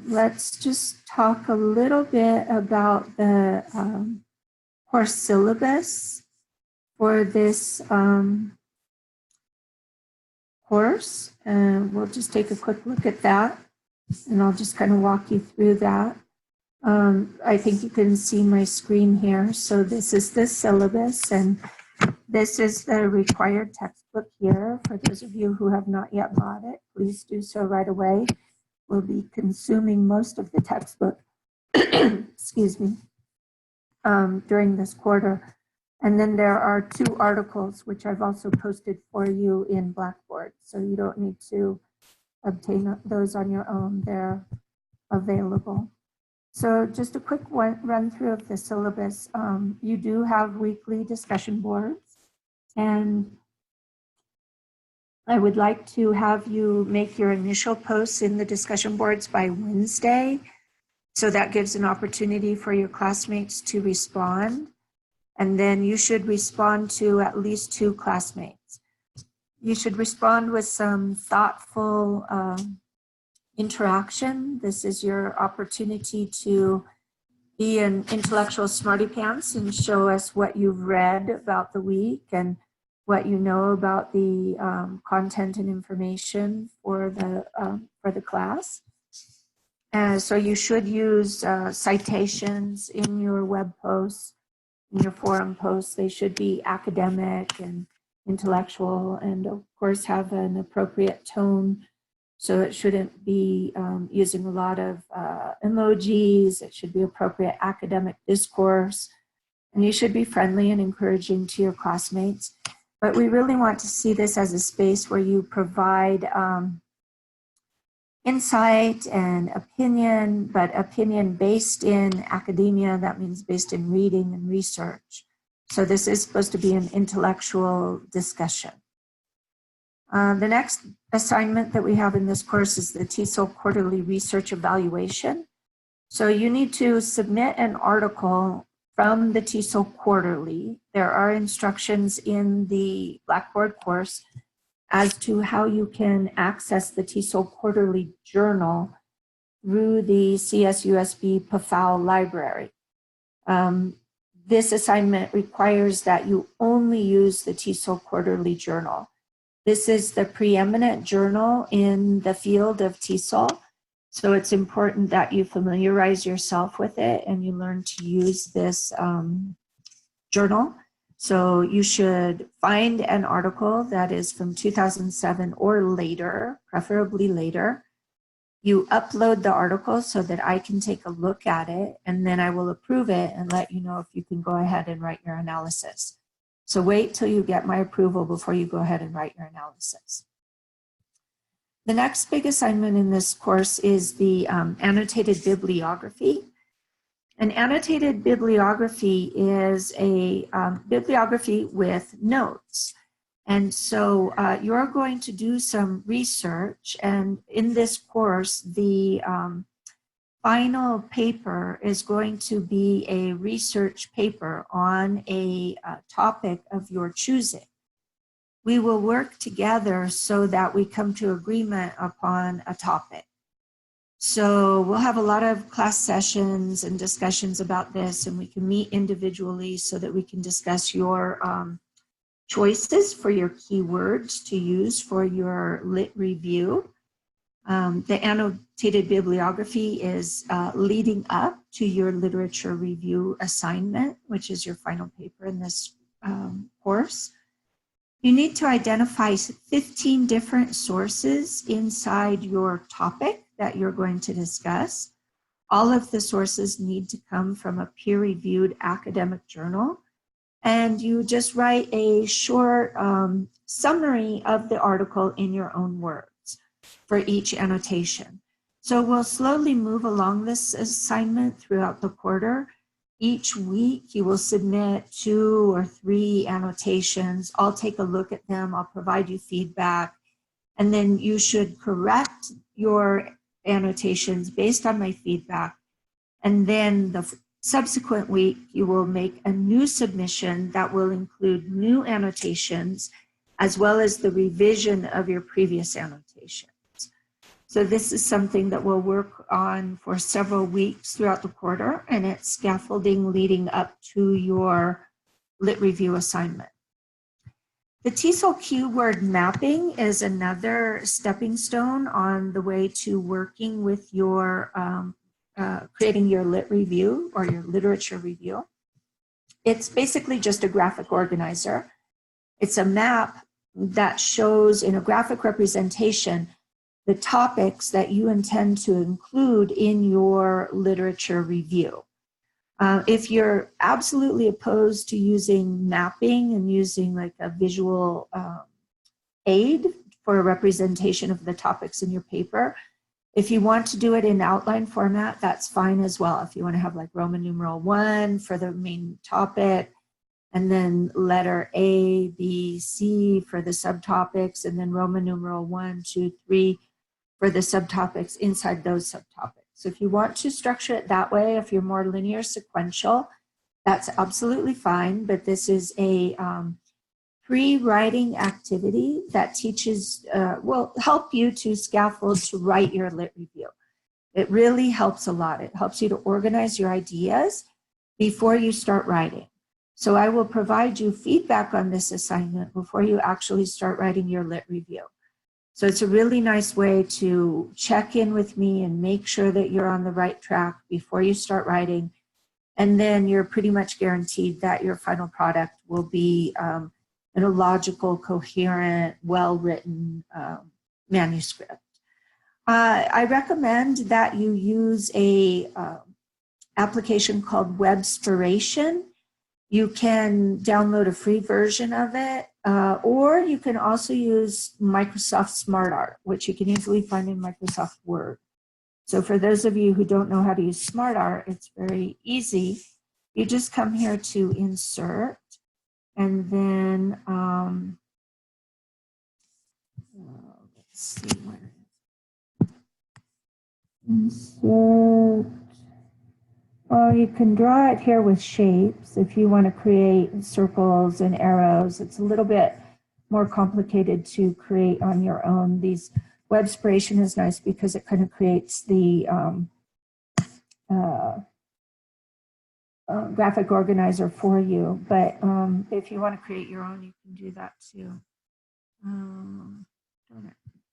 let's just talk a little bit about the course syllabus for this course. We'll just take a quick look at that, and I'll just kind of walk you through that. I think you can see my screen here. So this is the syllabus, and this is the required textbook here. For those of you who have not yet bought it, please do so right away. We'll be consuming most of the textbook, excuse me, during this quarter. And then there are 2 articles, which I've also posted for you in Blackboard. So you don't need to obtain those on your own. They're available. So just a quick run through of the syllabus. You do have weekly discussion boards, and I would like to have you make your initial posts in the discussion boards by Wednesday. So that gives an opportunity for your classmates to respond. And then you should respond to at least 2 classmates. You should respond with some thoughtful interaction. This is your opportunity to be an intellectual smarty pants and show us what you've read about the week and what you know about the content and information for the class. So you should use citations in your web posts, in your forum posts. They should be academic and intellectual, and of course have an appropriate tone. So it shouldn't be using a lot of emojis. It should be appropriate academic discourse. And you should be friendly and encouraging to your classmates. But we really want to see this as a space where you provide insight and opinion, but opinion based in academia. That means based in reading and research. So this is supposed to be an intellectual discussion. The next assignment that we have in this course is the TESOL Quarterly Research Evaluation. So you need to submit an article from the TESOL Quarterly. There are instructions in the Blackboard course as to how you can access the TESOL Quarterly Journal through the CSUSB PAFAL library. This assignment requires that you only use the TESOL Quarterly Journal. This is the preeminent journal in the field of TESOL, so it's important that you familiarize yourself with it and you learn to use this journal. So you should find an article that is from 2007 or later, preferably later. You upload the article so that I can take a look at it, and then I will approve it and let you know if you can go ahead and write your analysis. So wait till you get my approval before you go ahead and write your analysis. The next big assignment in this course is the annotated bibliography. An annotated bibliography is a bibliography with notes. And so you're going to do some research, and in this course, the final paper is going to be a research paper on a topic of your choosing. We will work together so that we come to agreement upon a topic. So we'll have a lot of class sessions and discussions about this, and we can meet individually so that we can discuss your choices for your keywords to use for your lit review. The annotated bibliography is leading up to your literature review assignment, which is your final paper in this course. You need to identify 15 different sources inside your topic that you're going to discuss. All of the sources need to come from a peer-reviewed academic journal. And you just write a short summary of the article in your own words for each annotation. So we'll slowly move along this assignment throughout the quarter. Each week you will submit 2 or 3 annotations. I'll take a look at them. I'll provide you feedback. And then you should correct your annotations based on my feedback. And then the subsequent week, you will make a new submission that will include new annotations as well as the revision of your previous annotations. So this is something that we'll work on for several weeks throughout the quarter, and it's scaffolding leading up to your lit review assignment. The TESOL keyword mapping is another stepping stone on the way to working with your, creating your lit review or your literature review. It's basically just a graphic organizer. It's a map that shows in a graphic representation the topics that you intend to include in your literature review. If you're absolutely opposed to using mapping and using like a visual aid for a representation of the topics in your paper, if you want to do it in outline format, that's fine as well. If you want to have like Roman numeral 1 for the main topic, and then letter A, B, C for the subtopics, and then Roman numeral 1, 2, 3 for the subtopics inside those subtopics. So if you want to structure it that way, if you're more linear sequential, that's absolutely fine, but this is a pre-writing activity that teaches, will help you to scaffold to write your lit review. It really helps a lot. It helps you to organize your ideas before you start writing. So I will provide you feedback on this assignment before you actually start writing your lit review. So it's a really nice way to check in with me and make sure that you're on the right track before you start writing. And then you're pretty much guaranteed that your final product will be in a logical, coherent, well-written manuscript. I recommend that you use a application called Webspiration. You can download a free version of it, or you can also use Microsoft SmartArt, which you can easily find in Microsoft Word. So for those of you who don't know how to use SmartArt, it's very easy. You just come here to Insert, and then, let's see where it is. Insert. Well, you can draw it here with shapes if you want to create circles and arrows. It's a little bit more complicated to create on your own. These Webspiration is nice because it kind of creates the graphic organizer for you. But if you want to create your own, you can do that too.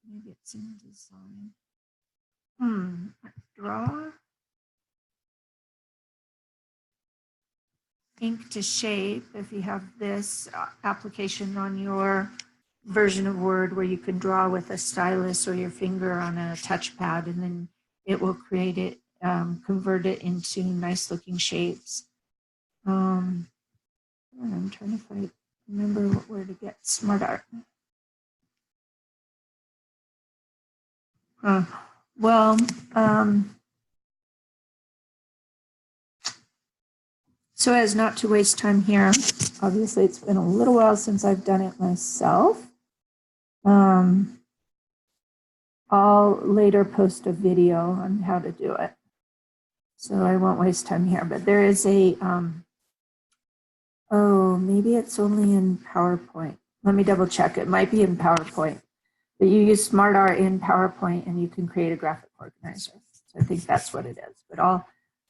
Maybe it's in design. Draw. Ink to shape, if you have this application on your version of Word where you can draw with a stylus or your finger on a touchpad, and then it will create it, convert it into nice looking shapes. I'm trying to remember where to get SmartArt. So as not to waste time here, obviously it's been a little while since I've done it myself. I'll later post a video on how to do it. So I won't waste time here, but there is a, oh, maybe it's only in PowerPoint. Let me double check. It might be in PowerPoint, but you use SmartArt in PowerPoint and you can create a graphic organizer. So I think that's what it is, but I'll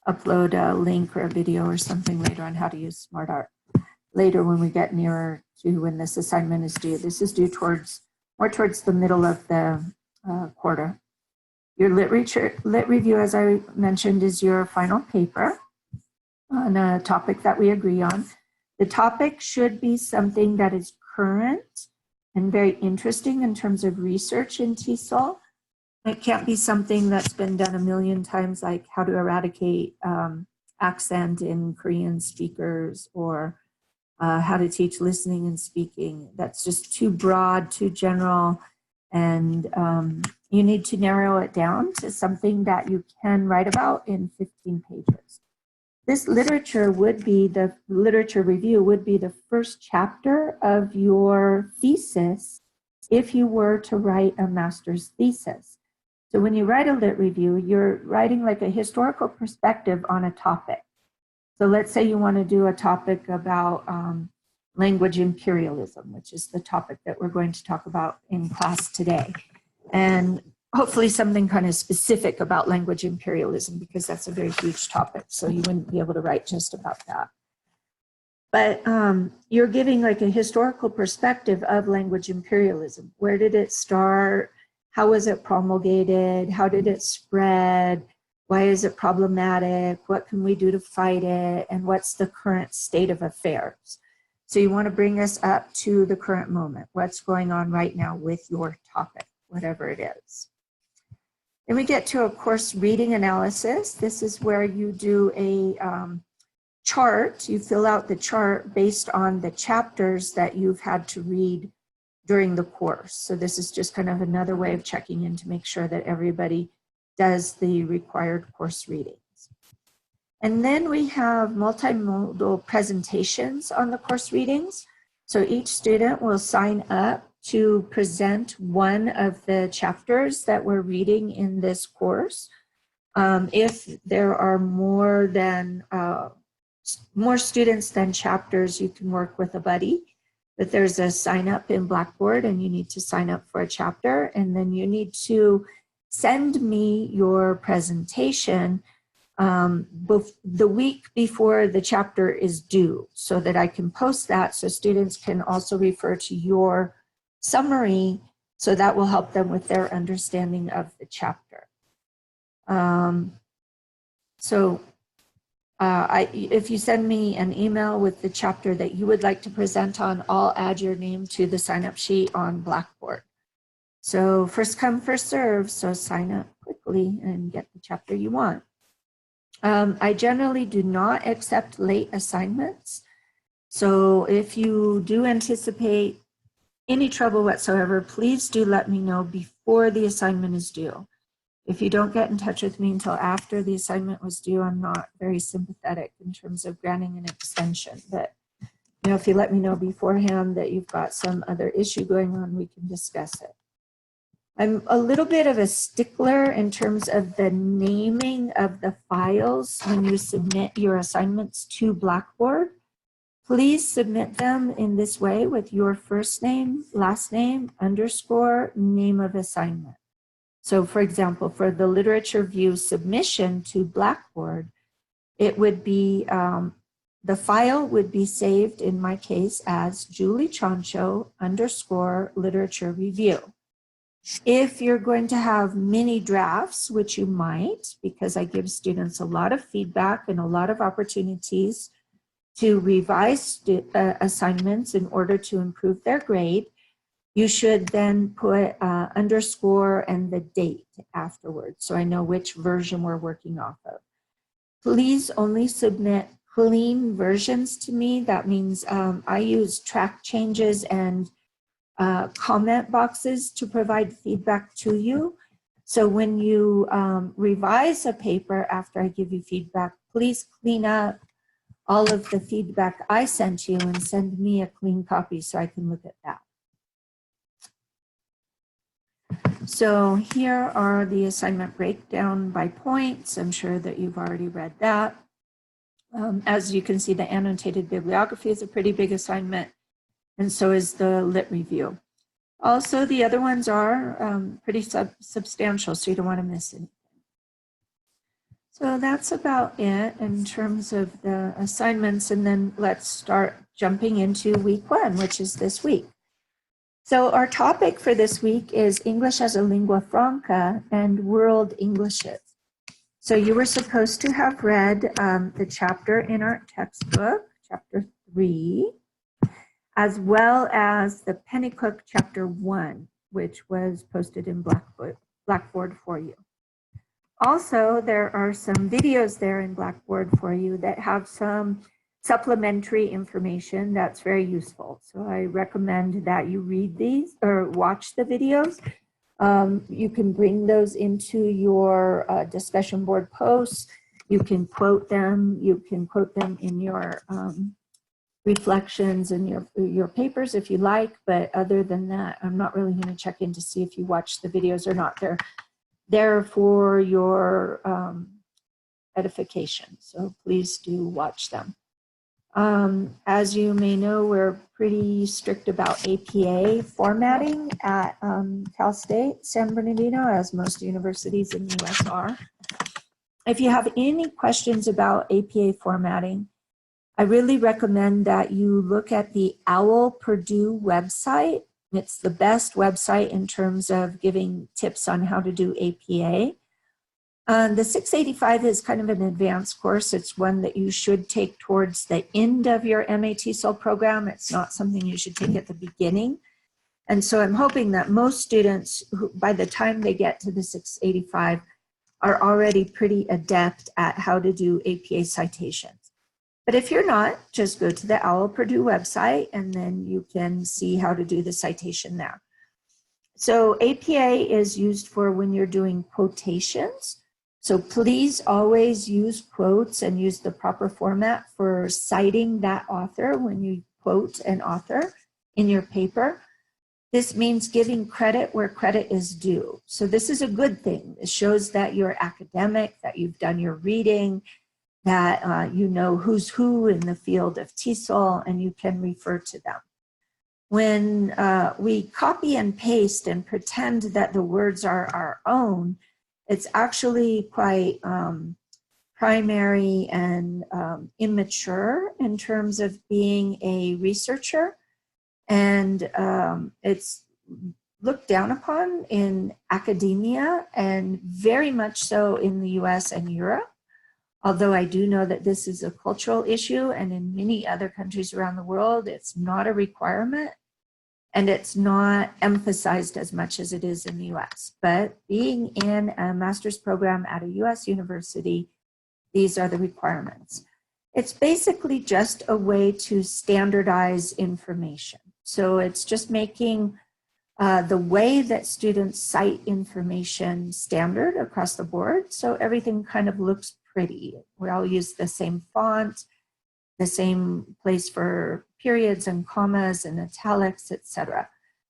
upload a link or a video or something later on how to use SmartArt later when we get nearer to when this assignment is due. This is due more towards the middle of the quarter. Your lit review, as I mentioned, is your final paper on a topic that we agree on. The topic should be something that is current and very interesting in terms of research in TESOL. It can't be something that's been done a million times, like how to eradicate accent in Korean speakers, or how to teach listening and speaking. That's just too broad, too general, and you need to narrow it down to something that you can write about in 15 pages. This literature review would be the first chapter of your thesis if you were to write a master's thesis. So when you write a lit review, you're writing like a historical perspective on a topic. So let's say you want to do a topic about language imperialism, which is the topic that we're going to talk about in class today. And hopefully something kind of specific about language imperialism, because that's a very huge topic. So you wouldn't be able to write just about that. But you're giving like a historical perspective of language imperialism. Where did it start? How was it promulgated? How did it spread? Why is it problematic? What can we do to fight it? And what's the current state of affairs? So you want to bring us up to the current moment. What's going on right now with your topic, whatever it is. Then we get to a course reading analysis. This is where you do a chart. You fill out the chart based on the chapters that you've had to read during the course. So this is just kind of another way of checking in to make sure that everybody does the required course readings. And then we have multimodal presentations on the course readings. So each student will sign up to present one of the chapters that we're reading in this course. If there are more students than chapters, you can work with a buddy. But there's a sign up in Blackboard and you need to sign up for a chapter, and then you need to send me your presentation the week before the chapter is due, so that I can post that so students can also refer to your summary, so that will help them with their understanding of the chapter. If you send me an email with the chapter that you would like to present on, I'll add your name to the sign-up sheet on Blackboard. So first come, first serve, so sign up quickly and get the chapter you want. I generally do not accept late assignments. So if you do anticipate any trouble whatsoever, please do let me know before the assignment is due. If you don't get in touch with me until after the assignment was due, I'm not very sympathetic in terms of granting an extension. But if you let me know beforehand that you've got some other issue going on, we can discuss it. I'm a little bit of a stickler in terms of the naming of the files when you submit your assignments to Blackboard. Please submit them in this way with your first name, last name, underscore, name of assignment. So for example, for the literature view submission to Blackboard, it would be, the file would be saved in my case as Julie Ciancio underscore literature review. If you're going to have mini drafts, which you might, because I give students a lot of feedback and a lot of opportunities to revise assignments in order to improve their grade, you should then put underscore and the date afterwards, so I know which version we're working off of. Please only submit clean versions to me. That means I use track changes and comment boxes to provide feedback to you. So when you revise a paper after I give you feedback, please clean up all of the feedback I sent you and send me a clean copy so I can look at that. So here are the assignment breakdown by points. I'm sure that you've already read that. As you can see, the annotated bibliography is a pretty big assignment, and so is the lit review. Also, the other ones are pretty substantial, so you don't want to miss anything. So that's about it in terms of the assignments, and then let's start jumping into week one, which is this week. So our topic for this week is English as a lingua franca and world Englishes. So you were supposed to have read the chapter in our textbook, chapter 3, as well as the Pennycook chapter 1, which was posted in Blackboard for you. Also, there are some videos there in Blackboard for you that have some supplementary information that's very useful. So I recommend that you read these or watch the videos. You can bring those into your discussion board posts. You can quote them. You can quote them in your reflections and your papers if you like. But other than that, I'm not really going to check in to see if you watch the videos or not. They're there for your edification. So please do watch them. As you may know, we're pretty strict about APA formatting at Cal State San Bernardino, as most universities in the US are. If you have any questions about APA formatting, I really recommend that you look at the OWL Purdue website. It's the best website in terms of giving tips on how to do APA. The 685 is kind of an advanced course. It's one that you should take towards the end of your MAT-ESL program. It's not something you should take at the beginning. And so I'm hoping that most students, who, by the time they get to the 685, are already pretty adept at how to do APA citations. But if you're not, just go to the OWL Purdue website and then you can see how to do the citation there. So APA is used for when you're doing quotations. So please always use quotes and use the proper format for citing that author when you quote an author in your paper. This means giving credit where credit is due. So this is a good thing. It shows that you're academic, that you've done your reading, that you know who's who in the field of TESOL, and you can refer to them. When we copy and paste and pretend that the words are our own, it's actually quite primary and immature in terms of being a researcher. And it's looked down upon in academia and very much so in the US and Europe. Although I do know that this is a cultural issue, and in many other countries around the world, it's not a requirement. And it's not emphasized as much as it is in the US. But being in a master's program at a US university, these are the requirements. It's basically just a way to standardize information. So it's just making the way that students cite information standard across the board. So everything kind of looks pretty. We all use the same font, the same place for periods and commas and italics, etc.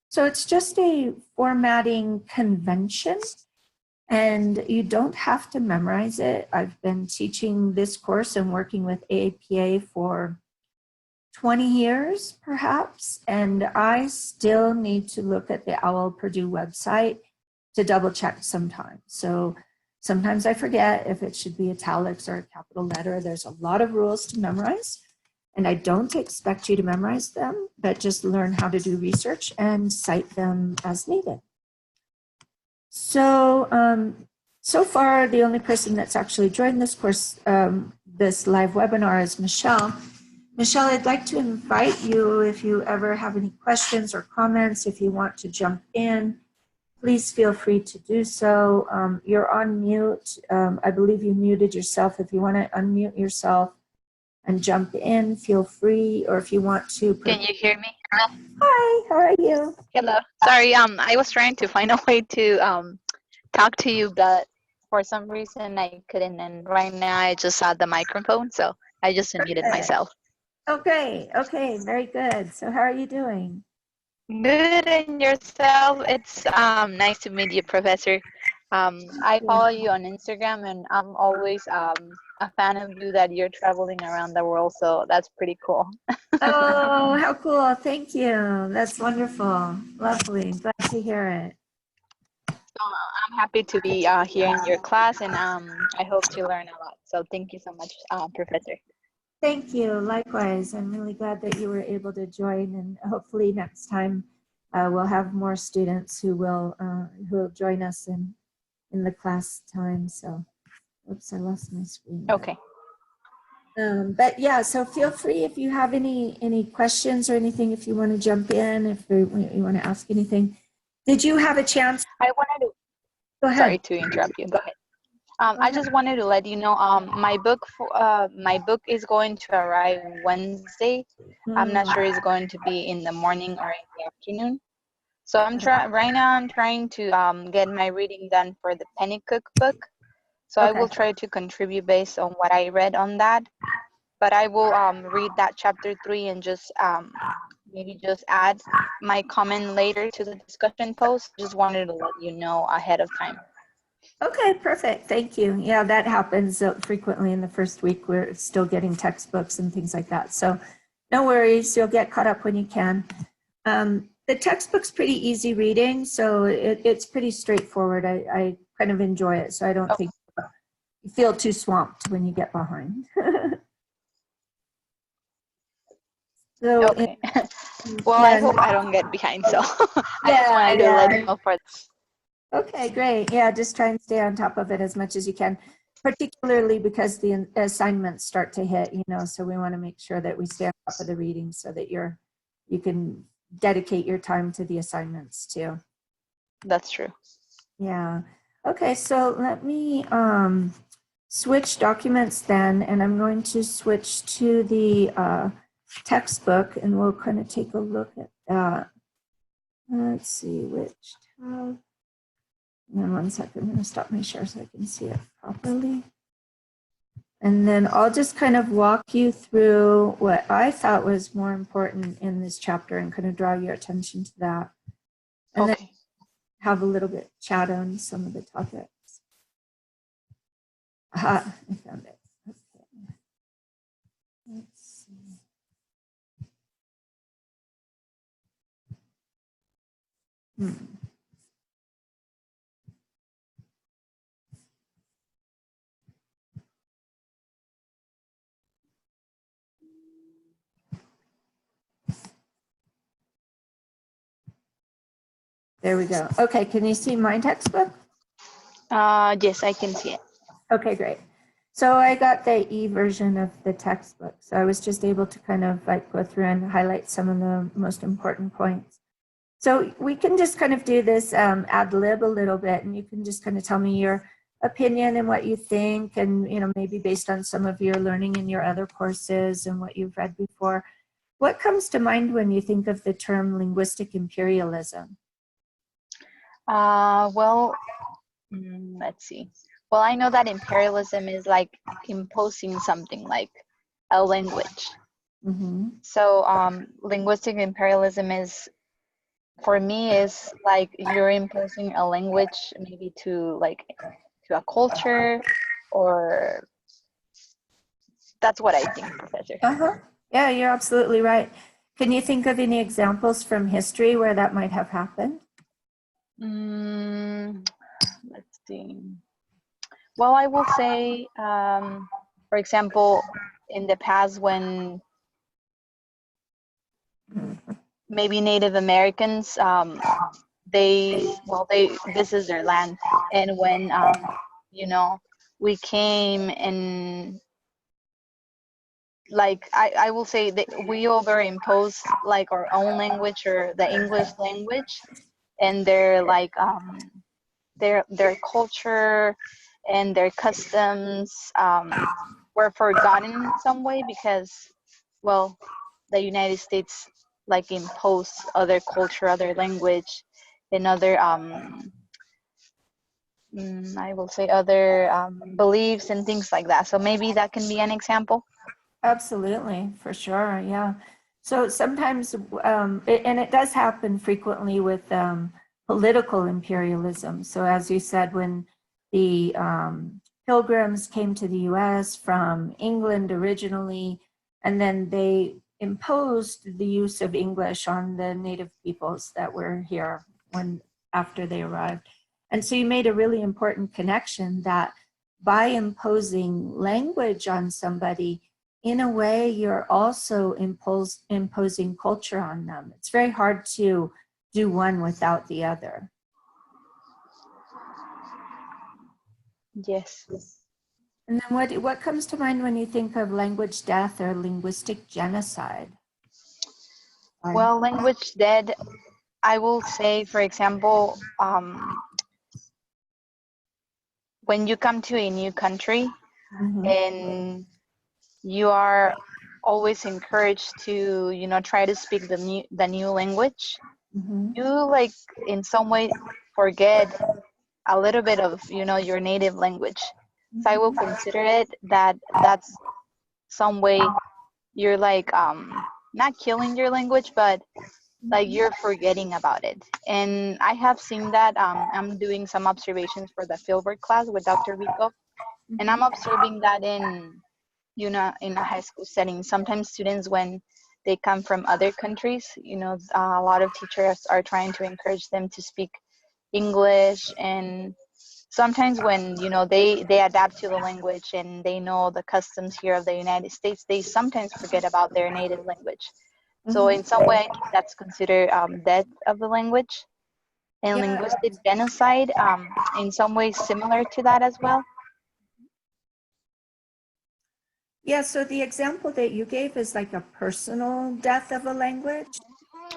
So it's just a formatting convention, and you don't have to memorize it. I've been teaching this course and working with APA for 20 years, perhaps, and I still need to look at the OWL Purdue website to double check sometimes. So sometimes I forget if it should be italics or a capital letter. There's a lot of rules to memorize. And I don't expect you to memorize them, but just learn how to do research and cite them as needed. So, so far, the only person that's actually joined this course, this live webinar, is Michelle. Michelle, I'd like to invite you, if you ever have any questions or comments, if you want to jump in, please feel free to do so. You're on mute. I believe you muted yourself. If you want to unmute yourself and jump in, feel free, or if you want to. Can you hear me? Hi, how are you? Hello. Sorry, I was trying to find a way to talk to you, but for some reason I couldn't, and right now I just had the microphone, so I just unmuted myself. Okay, okay, very good. So how are you doing? Good, and yourself? It's nice to meet you, Professor. I follow you on Instagram, and I'm always a fan of you that you're traveling around the world, so that's pretty cool. Oh, how cool. Thank you. That's wonderful. Lovely. Glad to hear it. I'm happy to be here in your class, and I hope to learn a lot. So thank you so much, Professor. Thank you. Likewise. I'm really glad that you were able to join, and hopefully next time we'll have more students who will join us in the class time. So, oops, I lost my screen. Okay. But yeah, so feel free if you have any questions or anything, if you want to jump in, if you want to ask anything. Did you have a chance? I wanted to. Go ahead. Sorry to interrupt you. Go ahead. I just wanted to let you know, my book is going to arrive Wednesday. I'm not sure it's going to be in the morning or in the afternoon. So right now I'm trying to get my reading done for the Penny Cookbook. So I will try to contribute based on what I read on that. But I will read that chapter 3 and just maybe just add my comment later to the discussion post. Just wanted to let you know ahead of time. Okay, perfect. Thank you. Yeah, that happens frequently in the first week. We're still getting textbooks and things like that. So no worries. You'll get caught up when you can. The textbook's pretty easy reading, so it's pretty straightforward. I kind of enjoy it, so I don't think you feel too swamped when you get behind. So Okay. Well, I hope I don't get behind, so I just wanted to let you know for this. Okay, great. Yeah, just try and stay on top of it as much as you can, particularly because the assignments start to hit, you know, so we want to make sure that we stay on top of the reading so that you can dedicate your time to the assignments too. That's true. Yeah. Okay, so let me switch documents then, and I'm going to switch to the textbook, and we'll kind of take a look at that. Let's see which tab. And then 1 second, I'm going to stop my share so I can see it properly. And then I'll just kind of walk you through what I thought was more important in this chapter and kind of draw your attention to that. And then have a little bit chat on some of the topics. Aha, I found it. Okay. Let's see. There we go. Okay, can you see my textbook? Yes, I can see it. Okay, great. So I got the E version of the textbook. So I was just able to kind of like go through and highlight some of the most important points. So we can just kind of do this ad lib a little bit, and you can just kind of tell me your opinion and what you think, and, you know, maybe based on some of your learning in your other courses and what you've read before. What comes to mind when you think of the term linguistic imperialism? Well, let's see. Well, I know that imperialism is like imposing something like a language. So linguistic imperialism is, for me, is like you're imposing a language maybe to a culture, or that's what I think, Professor. Yeah, you're absolutely right. Can you think of any examples from history where that might have happened? Let's see. Well, I will say, for example, in the past when maybe Native Americans, this is their land, and when you know, we came and like I will say that we overimposed like our own language or the English language, and their like their culture and their customs were forgotten in some way because, well, the United States like imposed other culture, other language, and other I will say other beliefs and things like that. So maybe that can be an example. Absolutely, for sure, yeah. So sometimes, and it does happen frequently with political imperialism. So as you said, when the Pilgrims came to the US from England originally, and then they imposed the use of English on the native peoples that were here after they arrived. And so you made a really important connection that by imposing language on somebody, in a way, you're also imposing culture on them. It's very hard to do one without the other. Yes. And then what comes to mind when you think of language death or linguistic genocide? Well, language dead, I will say, for example, when you come to a new country and you are always encouraged to, you know, try to speak the new language, you like in some way forget a little bit of, you know, your native language. So I will consider it that that's some way you're like not killing your language, but like you're forgetting about it. And I have seen that. I'm doing some observations for the fieldwork class with Dr. Rico, and I'm observing that in, in a high school setting. Sometimes students, when they come from other countries, a lot of teachers are trying to encourage them to speak English, and sometimes when they adapt to the language and they know the customs here of the United States, they sometimes forget about their native language. So in some way, I think that's considered death of the language, and Yeah. linguistic genocide, in some ways similar to that as well. Yeah, so the example that you gave is like a personal death of a language.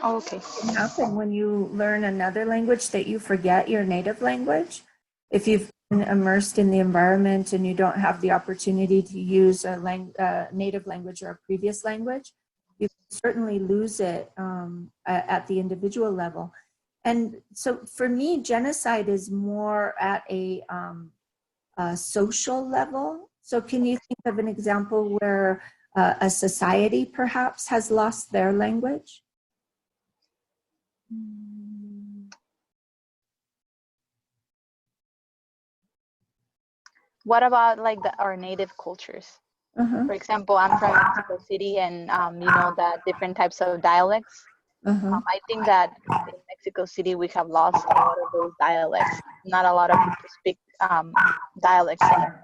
Oh, okay. It can happen when you learn another language that you forget your native language. If you've been immersed in the environment and you don't have the opportunity to use a native language or a previous language, you can certainly lose it at the individual level. And so for me, genocide is more at a social level. So can you think of an example where a society perhaps has lost their language? What about like our native cultures? For example, I'm from Mexico City, and that different types of dialects. I think that in Mexico City we have lost a lot of those dialects. Not a lot of people speak dialects anymore.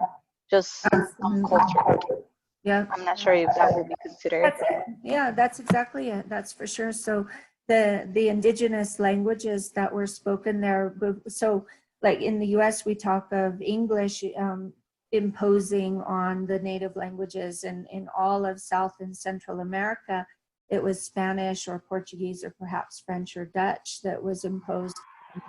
Just some culture. Yeah. I'm not sure if that will be considered. That's exactly it. That's for sure. So the indigenous languages that were spoken there. So like in the US, we talk of English imposing on the native languages, and in all of South and Central America, it was Spanish or Portuguese or perhaps French or Dutch that was imposed on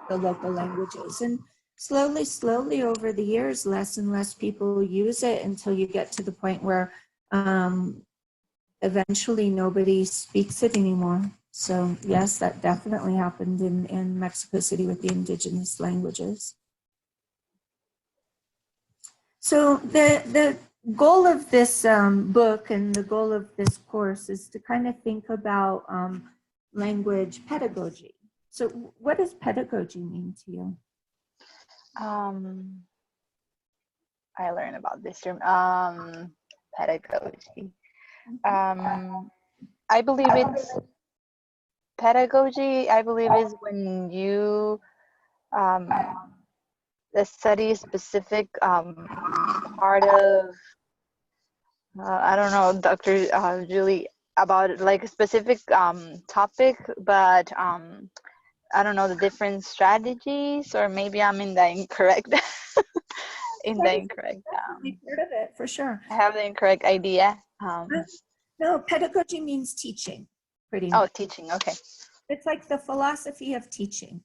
the local languages. And slowly over the years, less and less people use it until you get to the point where eventually nobody speaks it anymore. So yes, that definitely happened in Mexico City with the indigenous languages. So the goal of this book and the goal of this course is to kind of think about language pedagogy. So what does pedagogy mean to you? I learned about this term, pedagogy. I believe it's pedagogy. I believe is when you study specific part of I don't know, Dr. Julie, about it, like a specific topic, but I don't know the different strategies, or maybe I'm in the incorrect in the incorrect. Part of it for sure. I have the incorrect idea. No, pedagogy means teaching, pretty Oh, much. teaching. Okay. It's like the philosophy of teaching.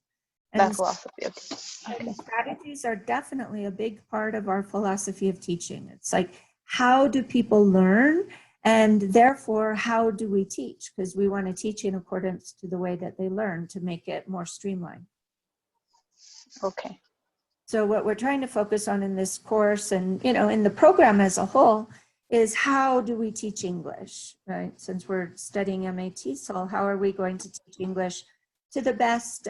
That philosophy. Okay. And strategies are definitely a big part of our philosophy of teaching. It's like, how do people learn? And therefore, how do we teach? Because we want to teach in accordance to the way that they learn to make it more streamlined. Okay. So what we're trying to focus on in this course and, in the program as a whole is how do we teach English, right? Since we're studying MATESOL, how are we going to teach English to the best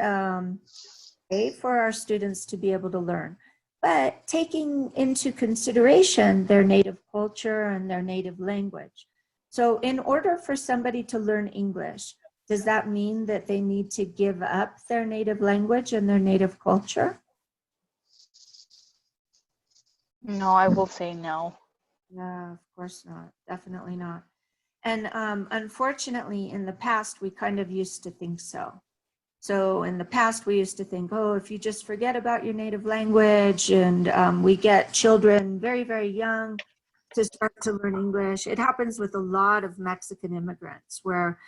way for our students to be able to learn? But taking into consideration their native culture and their native language. So in order for somebody to learn English, does that mean that they need to give up their native language and their native culture? No, I will say no. No, of course not. Definitely not. And unfortunately, in the past, we kind of used to think so. So in the past, we used to think, oh, if you just forget about your native language, and we get children very, very young to start to learn English. It happens with a lot of Mexican immigrants where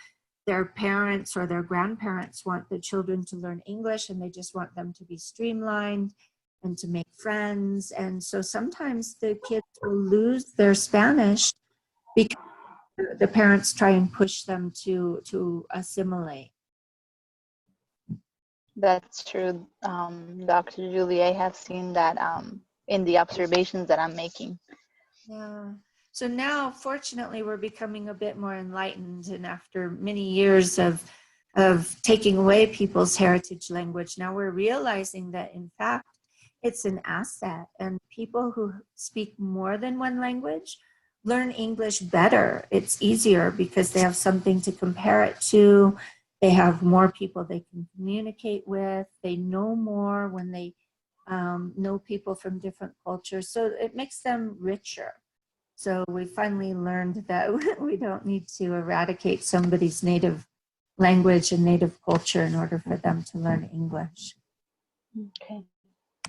their parents or their grandparents want the children to learn English, and they just want them to be streamlined and to make friends. And so sometimes the kids will lose their Spanish because the parents try and push them to assimilate. That's true, Dr. Julie. I have seen that in the observations that I'm making. Yeah. So now, fortunately, we're becoming a bit more enlightened, and after many years of of taking away people's heritage language. Now we're realizing that, in fact, it's an asset, and people who speak more than one language learn English better. It's easier because they have something to compare it to. They have more people they can communicate with. They know more when they know people from different cultures. So it makes them richer. So we finally learned that we don't need to eradicate somebody's native language and native culture in order for them to learn English. Okay.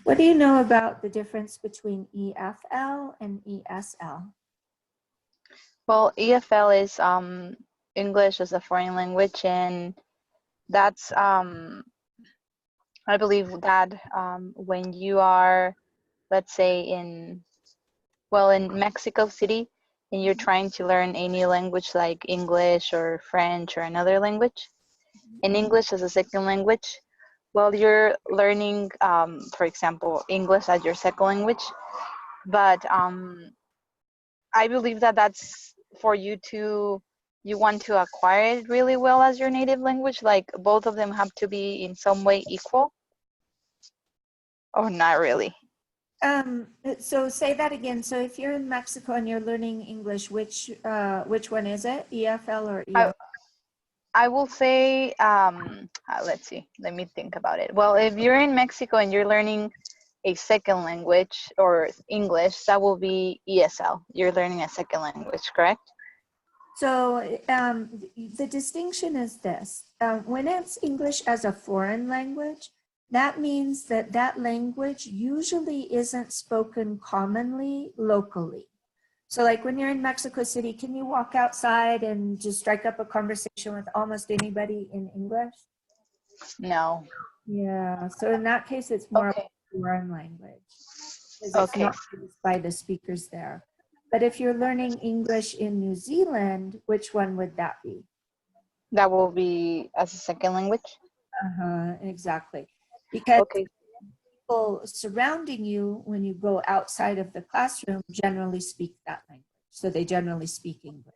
What do you know about the difference between EFL and ESL? Well, EFL is English as a foreign language, and that's I believe that when you are, let's say in Mexico City, and you're trying to learn any language like English or French or another language, and English as a second language, well, you're learning, for example, English as your second language, but I believe that that's for you want to acquire it really well as your native language, like both of them have to be in some way equal, or not really? So say that again. So if you're in Mexico and you're learning English, which one is it? EFL or ESL? I will say, let's see, let me think about it. Well, if you're in Mexico and you're learning a second language or English, that will be ESL. You're learning a second language, correct? So the distinction is this. When it's English as a foreign language, that means that that language usually isn't spoken commonly locally. So like when you're in Mexico City, can you walk outside and just strike up a conversation with almost anybody in English? No. Yeah, so in that case, it's more Okay. of a foreign language. Because it's Okay. not used by the speakers there. But if you're learning English in New Zealand, which one would that be? That will be as a second language? Exactly. Because Okay. people surrounding you when you go outside of the classroom generally speak that language. So they generally speak English.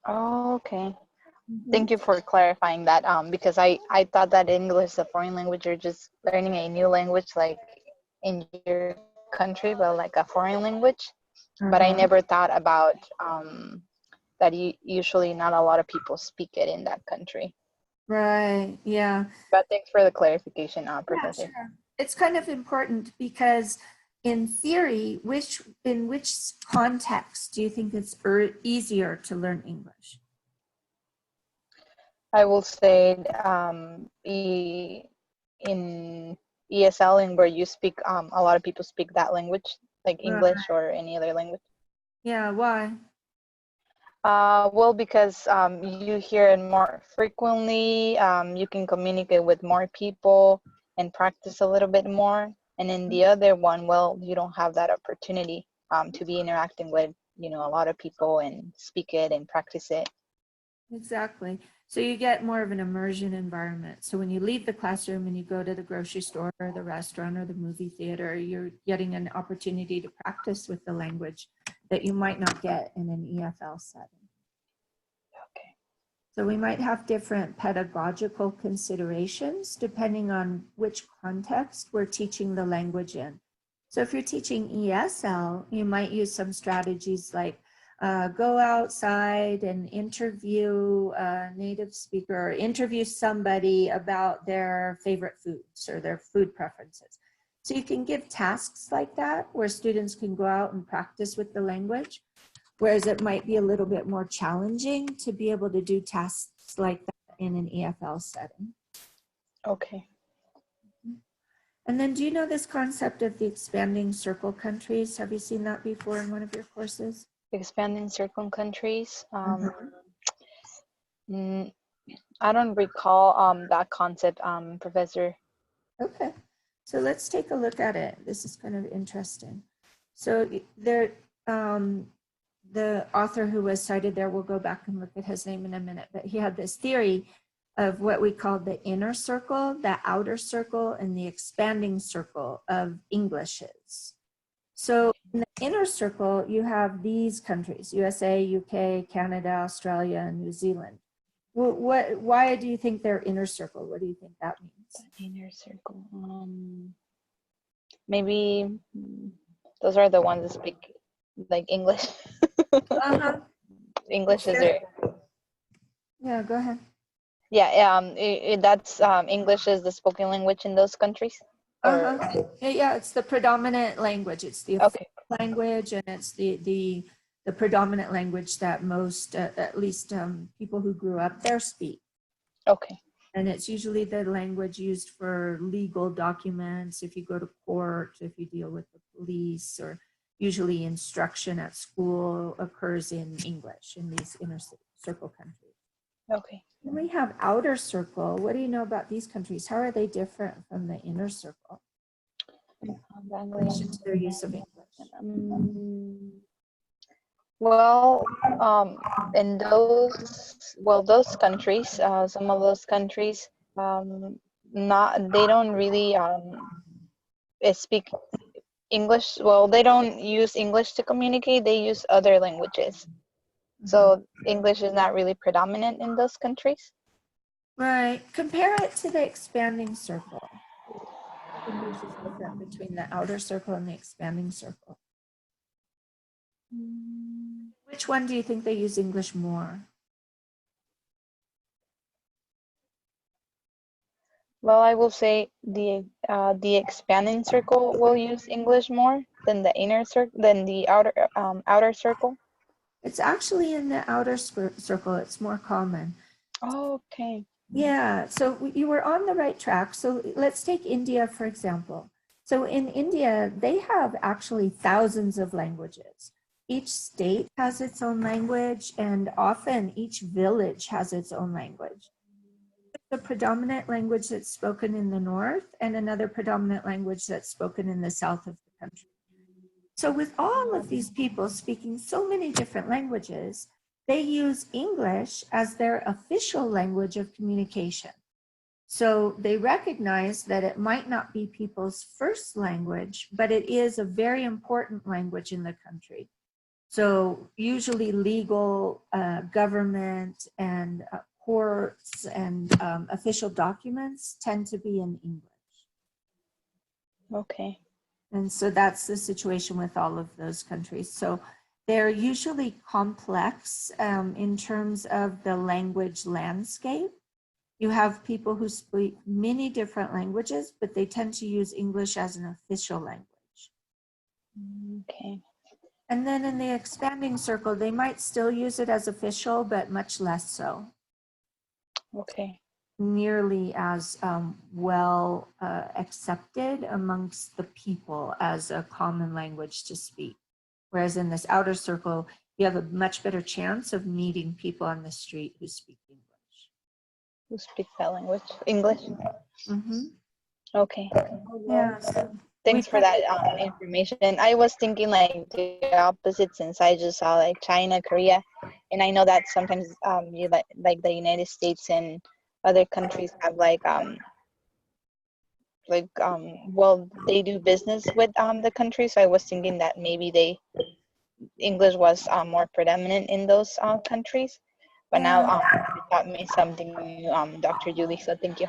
Oh, okay. Thank you for clarifying that. Because I thought that English is a foreign language, you're just learning a new language like in your country, but like a foreign language. But I never thought about that usually not a lot of people speak it in that country. Right, yeah. But thanks for the clarification, Professor. Yeah, sure. It's kind of important because in theory, in which context do you think it's easier to learn English? I will say in ESL, and where you speak, a lot of people speak that language, like English or any other language. Yeah, why? Well, because you hear it more frequently, you can communicate with more people and practice a little bit more. And in the other one, well, you don't have that opportunity to be interacting with, a lot of people and speak it and practice it. Exactly. So you get more of an immersion environment. So when you leave the classroom and you go to the grocery store or the restaurant or the movie theater, you're getting an opportunity to practice with the language that you might not get in an EFL setting. Okay. So we might have different pedagogical considerations depending on which context we're teaching the language in. So if you're teaching ESL, you might use some strategies like go outside and interview a native speaker or interview somebody about their favorite foods or their food preferences. So you can give tasks like that where students can go out and practice with the language, whereas it might be a little bit more challenging to be able to do tasks like that in an EFL setting. Okay. And then do you know this concept of the expanding circle countries? Have you seen that before in one of your courses? Expanding circle countries. I don't recall that concept, Professor. Okay, so let's take a look at it. This is kind of interesting. So there, the author who was cited there, we'll go back and look at his name in a minute, but he had this theory of what we call the inner circle, the outer circle, and the expanding circle of Englishes. So in the inner circle, you have these countries, USA, UK, Canada, Australia, and New Zealand. Why do you think they're inner circle? What do you think that means? Inner circle. Maybe those are the ones that speak like English. Uh-huh. English is their. Yeah, go ahead. Yeah, that's English is the spoken language in those countries. Or Yeah, it's the predominant language. It's the okay, language, and it's the predominant language that most, at least people who grew up there speak. okay, And it's usually the language used for legal documents, if you go to court, if you deal with the police, or usually instruction at school occurs in English in these inner circle countries. okay. Then we have outer circle. What do you know about these countries? How are they different from the inner circle in relation to their use of English? Well, in those countries, some of those countries, they don't really speak English. Well, they don't use English to communicate. They use other languages. So English is not really predominant in those countries. Right. Compare it to the expanding circle. English is different between the outer circle and the expanding circle. Which one do you think they use English more? Well, I will say the expanding circle will use English more than the outer circle. It's actually in the outer circle. It's more common. Oh, okay. Yeah, so you were on the right track. So let's take India, for example. So in India, they have actually thousands of languages. Each state has its own language, and often each village has its own language. The predominant language that's spoken in the north, and another predominant language that's spoken in the south of the country. So with all of these people speaking so many different languages, they use English as their official language of communication. So they recognize that it might not be people's first language, but it is a very important language in the country. So usually legal, government, and courts and official documents tend to be in English. Okay. And so that's the situation with all of those countries. So they're usually complex in terms of the language landscape. You have people who speak many different languages, but they tend to use English as an official language. Okay. And then in the expanding circle, they might still use it as official, but much less so. Okay. Nearly as well accepted amongst the people as a common language to speak. Whereas in this outer circle, you have a much better chance of meeting people on the street who speak English. Who speak that language? English? Okay. Yeah. Thanks for that information. I was thinking like the opposite, since I just saw like China, Korea, and I know that sometimes you like the United States and other countries have well, they do business with the country. So I was thinking that maybe English was more predominant in those countries. But now you taught me something new, Dr. Julie. So thank you.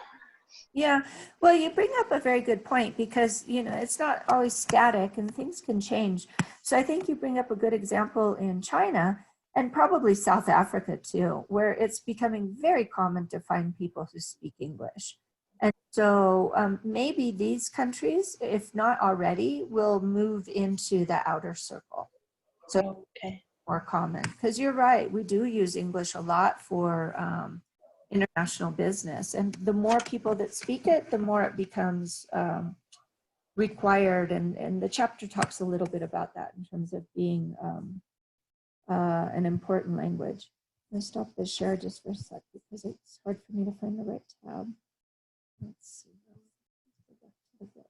Yeah, well, you bring up a very good point, because it's not always static and things can change. So I think you bring up a good example in China, and probably South Africa too, where it's becoming very common to find people who speak English. And so maybe these countries, if not already, will move into the outer circle. So more common, because you're right, we do use English a lot for international business, and the more people that speak it, the more it becomes required, and the chapter talks a little bit about that in terms of being an important language. I'm going to stop the share just for a sec because it's hard for me to find the right tab. Let's see. Okay.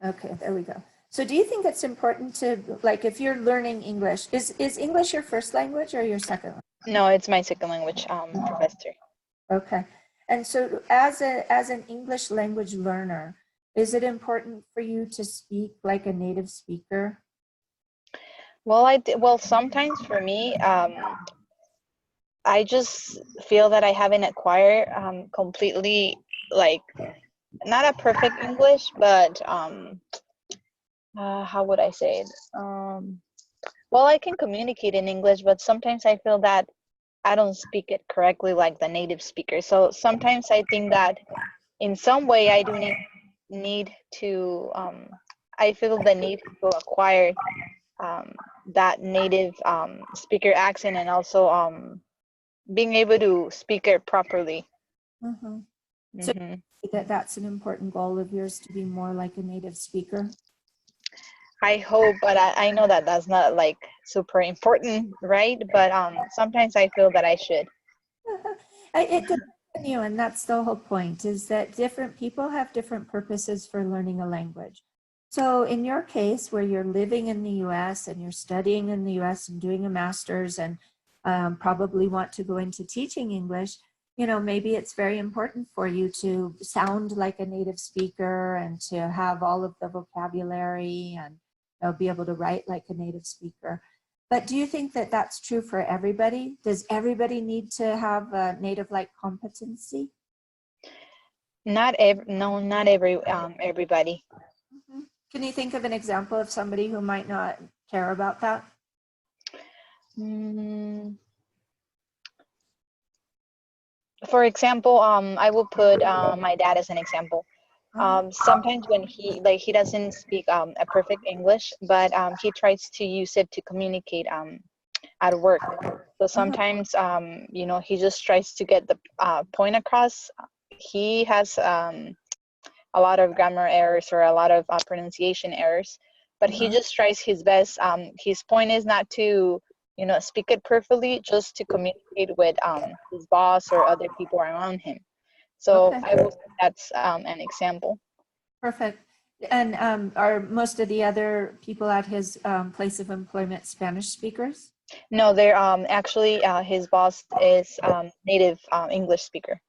Okay, there we go. So do you think it's important to, like, if you're learning English, is English your first language or your second language? No, it's my second language, professor. Okay. And so as an English language learner, is it important for you to speak like a native speaker? Well, sometimes for me, I just feel that I haven't acquired completely, like, not a perfect English, but how would I say it? Well, I can communicate in English, but sometimes I feel that I don't speak it correctly like the native speaker. So sometimes I think that in some way I do need to, I feel the need to acquire that native speaker accent, and also being able to speak it properly. Mm-hmm. So Hmm. that's an important goal of yours, to be more like a native speaker? I hope, but I know that that's not like super important, right? But sometimes I feel that I should. It depends on you, and that's the whole point, is that different people have different purposes for learning a language. So in your case, where you're living in the US and you're studying in the US and doing a master's, and probably want to go into teaching English, you know, maybe it's very important for you to sound like a native speaker and to have all of the vocabulary and, you know, be able to write like a native speaker. But do you think that that's true for everybody? Does everybody need to have a native-like competency? No, not everybody. Mhm. Can you think of an example of somebody who might not care about that? Mm, for example, I will put my dad as an example. Sometimes when he doesn't speak a perfect English, but he tries to use it to communicate at work. So Mhm. sometimes he just tries to get the point across. He has a lot of grammar errors or a lot of pronunciation errors, but he Mhm. just tries his best. His point is not to speak it perfectly, just to communicate with his boss or other people around him. So Okay, I will say that's an example. perfect. And are most of the other people at his place of employment Spanish speakers? No, they're actually his boss is native English speaker.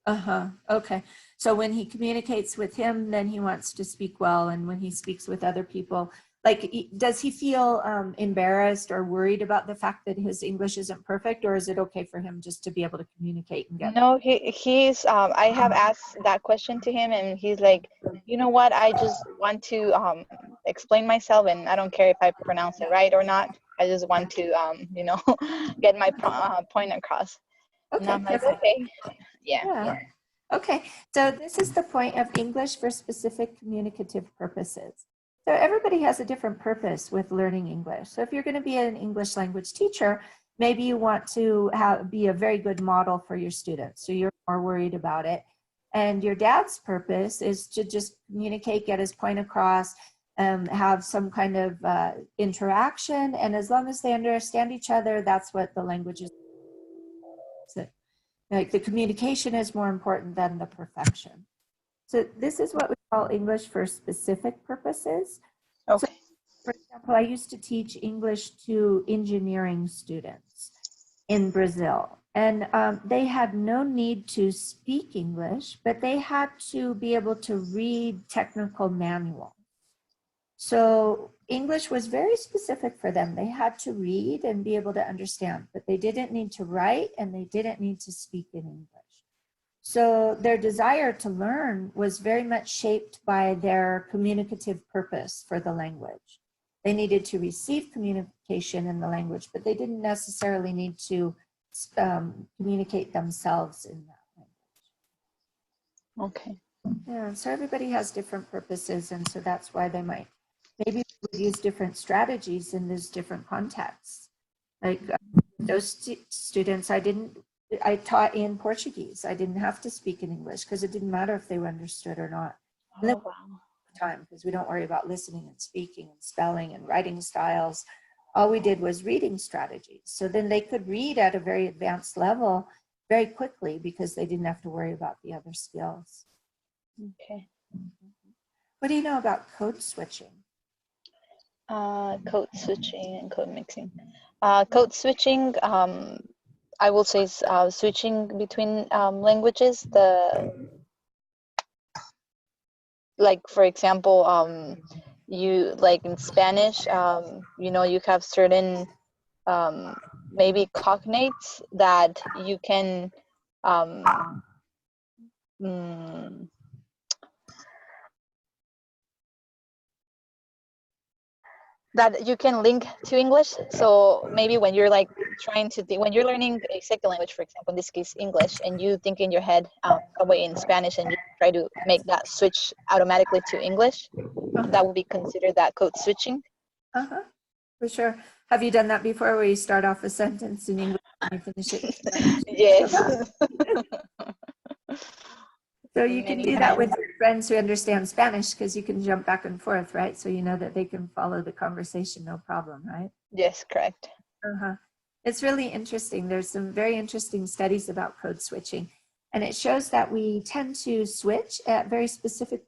Uh-huh. Okay. So when he communicates with him, then he wants to speak well. And when he speaks with other people, like, does he feel embarrassed or worried about the fact that his English isn't perfect, or is it okay for him just to be able to communicate and get? No, he's I have asked that question to him, and he's like, you know what, I just want to explain myself, and I don't care if I pronounce it right or not. I just want to get my point across. And Okay, I'm like, perfect. okay, yeah. Yeah. Okay. So this is the point of English for specific communicative purposes. So everybody has a different purpose with learning English. So if you're going to be an English language teacher, maybe you want to be a very good model for your students. So you're more worried about it. And your dad's purpose is to just communicate, get his point across, have some kind of interaction. And as long as they understand each other, that's what the language is. Like, the communication is more important than the perfection. So this is what we call English for specific purposes. So Okay. for example, I used to teach English to engineering students in Brazil. And they had no need to speak English, but they had to be able to read technical manuals. So English was very specific for them. They had to read and be able to understand, but they didn't need to write and they didn't need to speak in English. So their desire to learn was very much shaped by their communicative purpose for the language. They needed to receive communication in the language, but they didn't necessarily need to communicate themselves in that Okay. language. Yeah, so everybody has different purposes, and so that's why they might maybe would use different strategies in those different contexts. Like those students, I taught in Portuguese. I didn't have to speak in English because it didn't matter if they were understood or not. And then Oh wow. time, because we don't worry about listening and speaking and spelling and writing styles. All we did was reading strategies. So then they could read at a very advanced level very quickly because they didn't have to worry about the other skills. Okay. What do you know about code switching? Code switching and code mixing. Code switching. I will say switching between languages. Like for example, you like in Spanish, you know, you have certain maybe cognates that you can mm, that you can link to English. So maybe when you're like trying to when you're learning a second language, for example, in this case English, and you think in your head away in Spanish, and you try to make that switch automatically to English, that would be considered that code switching. For sure. Have you done that before, where you start off a sentence in English and you finish it in Spanish? Yes. So you can Many do that with times. your friends who understand Spanish, because you can jump back and forth, right? So you know that they can follow the conversation, no problem, right? Yes, correct. It's really interesting. There's some very interesting studies about code switching, and it shows that we tend to switch at very specific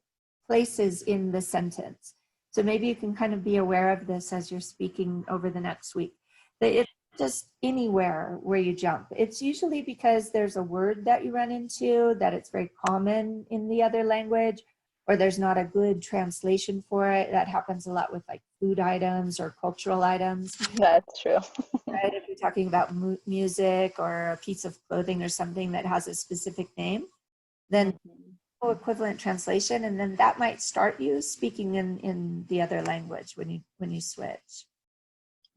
places in the sentence. So maybe you can kind of be aware of this as you're speaking over the next week. That it's just anywhere where you jump. It's usually because there's a word that you run into that it's very common in the other language, or there's not a good translation for it. That happens a lot with like food items or cultural items. That's true. Right? If you're talking about music or a piece of clothing or something that has a specific name, then equivalent translation, and then that might start you speaking in the other language when you switch.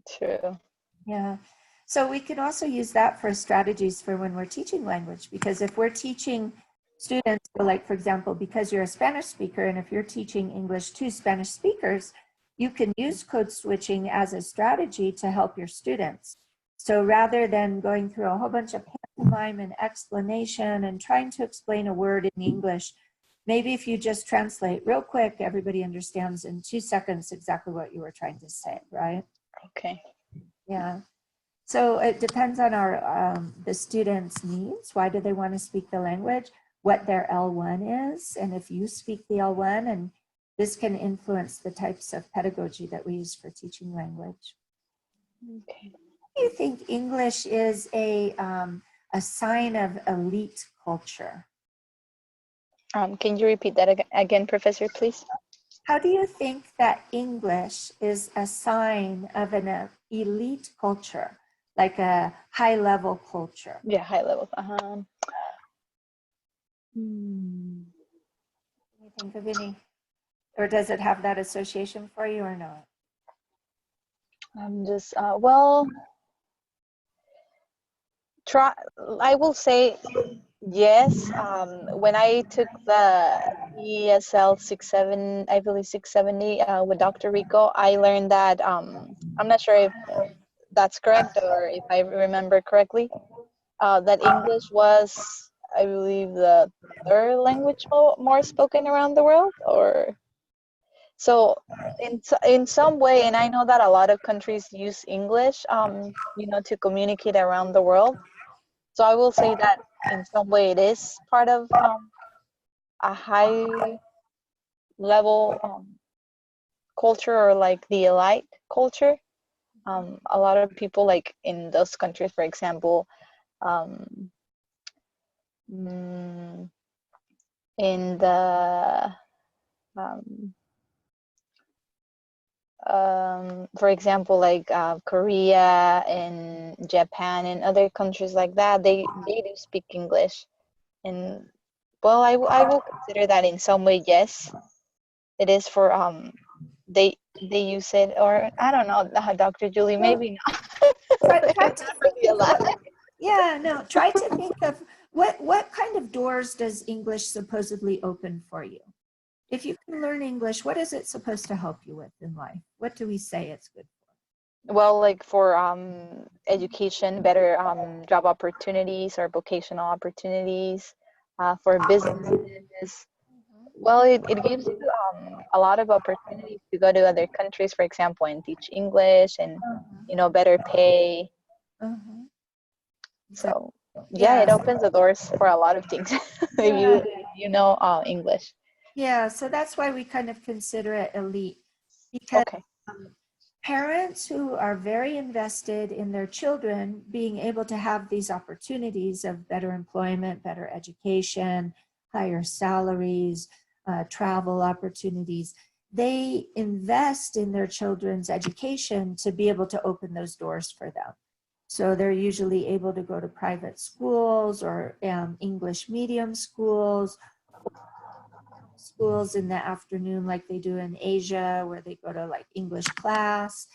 True. Yeah. So we can also use that for strategies for when we're teaching language, because if we're teaching students, like for example, because you're a Spanish speaker, and if you're teaching English to Spanish speakers, you can use code switching as a strategy to help your students. So rather than going through a whole bunch of pantomime and explanation and trying to explain a word in English, maybe if you just translate real quick, everybody understands in 2 seconds exactly what you were trying to say, right? Okay. Yeah. So it depends on the students' needs. Why do they want to speak the language? What their L1 is, and if you speak the L1, and this can influence the types of pedagogy that we use for teaching language. Okay. Do you think English is a sign of elite culture? Can you repeat that again, Professor, please? How do you think that English is a sign of an elite culture, like a high-level culture? Yeah, high level. Can you think of any, or does it have that association for you or not? I'm just well, I will say yes. When I took the EESL 67, I believe 670 with Dr. Rico, I learned that I'm not sure if that's correct or if I remember correctly, that English was, I believe, the third language more spoken around the world, or so in some way. And I know that a lot of countries use English, you know, to communicate around the world. So I will say that in some way it is part of a high level culture, or like the elite culture. A lot of people, like in those countries, for example, um, in the for example, like Korea and Japan and other countries like that, they do speak English. And well, I will consider that in some way, yes, it is for they use it, or I don't know, Dr. Julie, maybe not. Try to think of try to think of what kind of doors does English supposedly open for you? If you can learn English, what is it supposed to help you with in life? What do we say it's good for? Well, like for education, better job opportunities or vocational opportunities, for businesses. Well, it gives you a lot of opportunities to go to other countries, for example, and teach English, and you know, better pay. Exactly. So yeah, it Yeah. opens the doors for a lot of things if you know English. Yeah, so that's why we kind of consider it elite, because Okay. parents who are very invested in their children being able to have these opportunities of better employment, better education, higher salaries, travel opportunities, they invest in their children's education to be able to open those doors for them. So they're usually able to go to private schools or English medium schools in the afternoon like they do in Asia, where they go to like English class.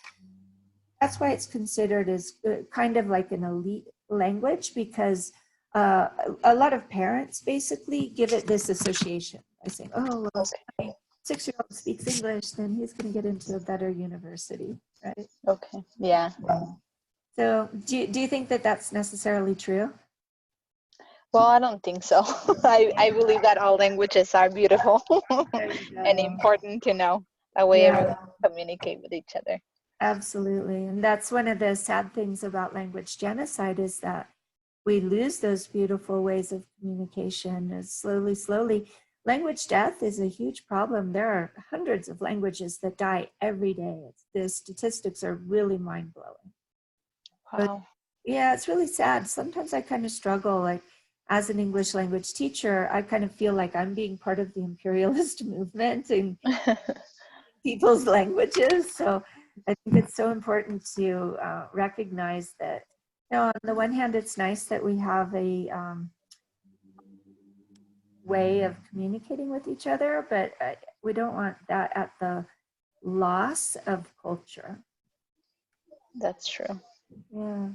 That's why it's considered as kind of like an elite language, because a lot of parents basically give it this association by saying, oh, well, my 6-year-old speaks English, then he's going to get into a better university, right? Okay, yeah. So do you think that that's necessarily true? Well, I don't think so. I believe that all languages are beautiful and important to know. That way everyone can communicate with each other. Absolutely. And that's one of the sad things about language genocide, is that we lose those beautiful ways of communication as slowly. Language death is a huge problem. There are hundreds of languages that die every day. The statistics are really mind-blowing. Wow. But yeah, it's really sad. Sometimes I kind of struggle, like as an English language teacher, I kind of feel like I'm being part of the imperialist movement in people's languages. So I think it's so important to recognize that, you know, on the one hand, it's nice that we have a way of communicating with each other, but we don't want that at the loss of culture. That's true. Yeah.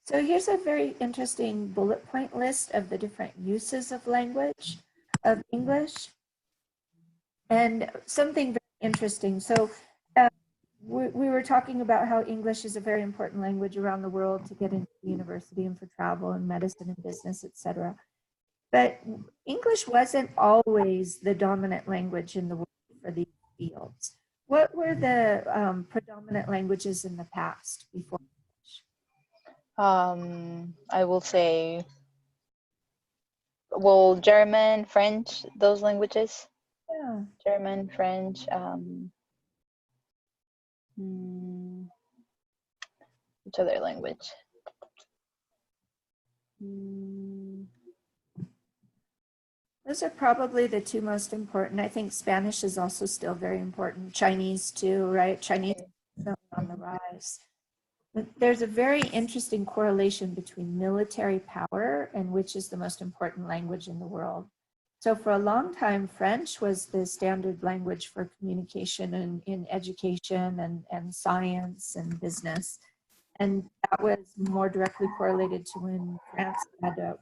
So here's a very interesting bullet point list of the different uses of language, of English. And something very interesting. So we were talking about how English is a very important language around the world to get into university and for travel and medicine and business, etc. But English wasn't always the dominant language in the world for these fields. What were the predominant languages in the past before English? I will say, well, German, French, those languages. Yeah. German, French, which other language? Those are probably the two most important. I think Spanish is also still very important. Chinese too, right? Chinese is on the rise. But there's a very interesting correlation between military power and which is the most important language in the world. So for a long time, French was the standard language for communication and in education and science and business. And that was more directly correlated to when France had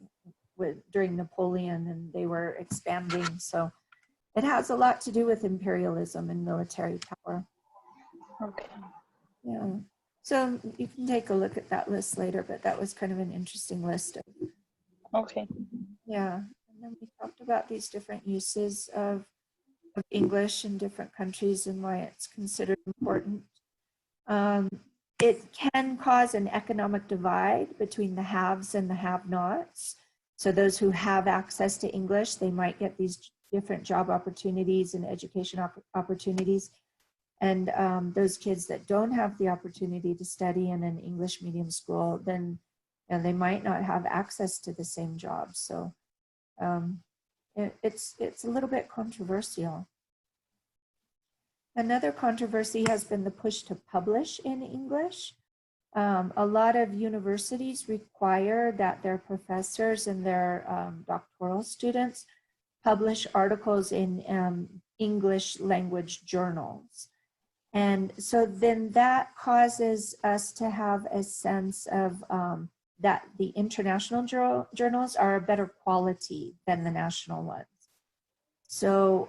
during Napoleon and they were expanding. So it has a lot to do with imperialism and military power. Okay. Yeah. So you can take a look at that list later, but that was kind of an interesting list. Okay. Yeah. And then we talked about these different uses of English in different countries and why it's considered important. It can cause an economic divide between the haves and the have-nots. So those who have access to English, they might get these different job opportunities and education opportunities. And those kids that don't have the opportunity to study in an English medium school, then they might not have access to the same jobs. So it's a little bit controversial. Another controversy has been the push to publish in English. A lot of universities require that their professors and their doctoral students publish articles in English language journals. And so then that causes us to have a sense of that the international journals are a better quality than the national ones. So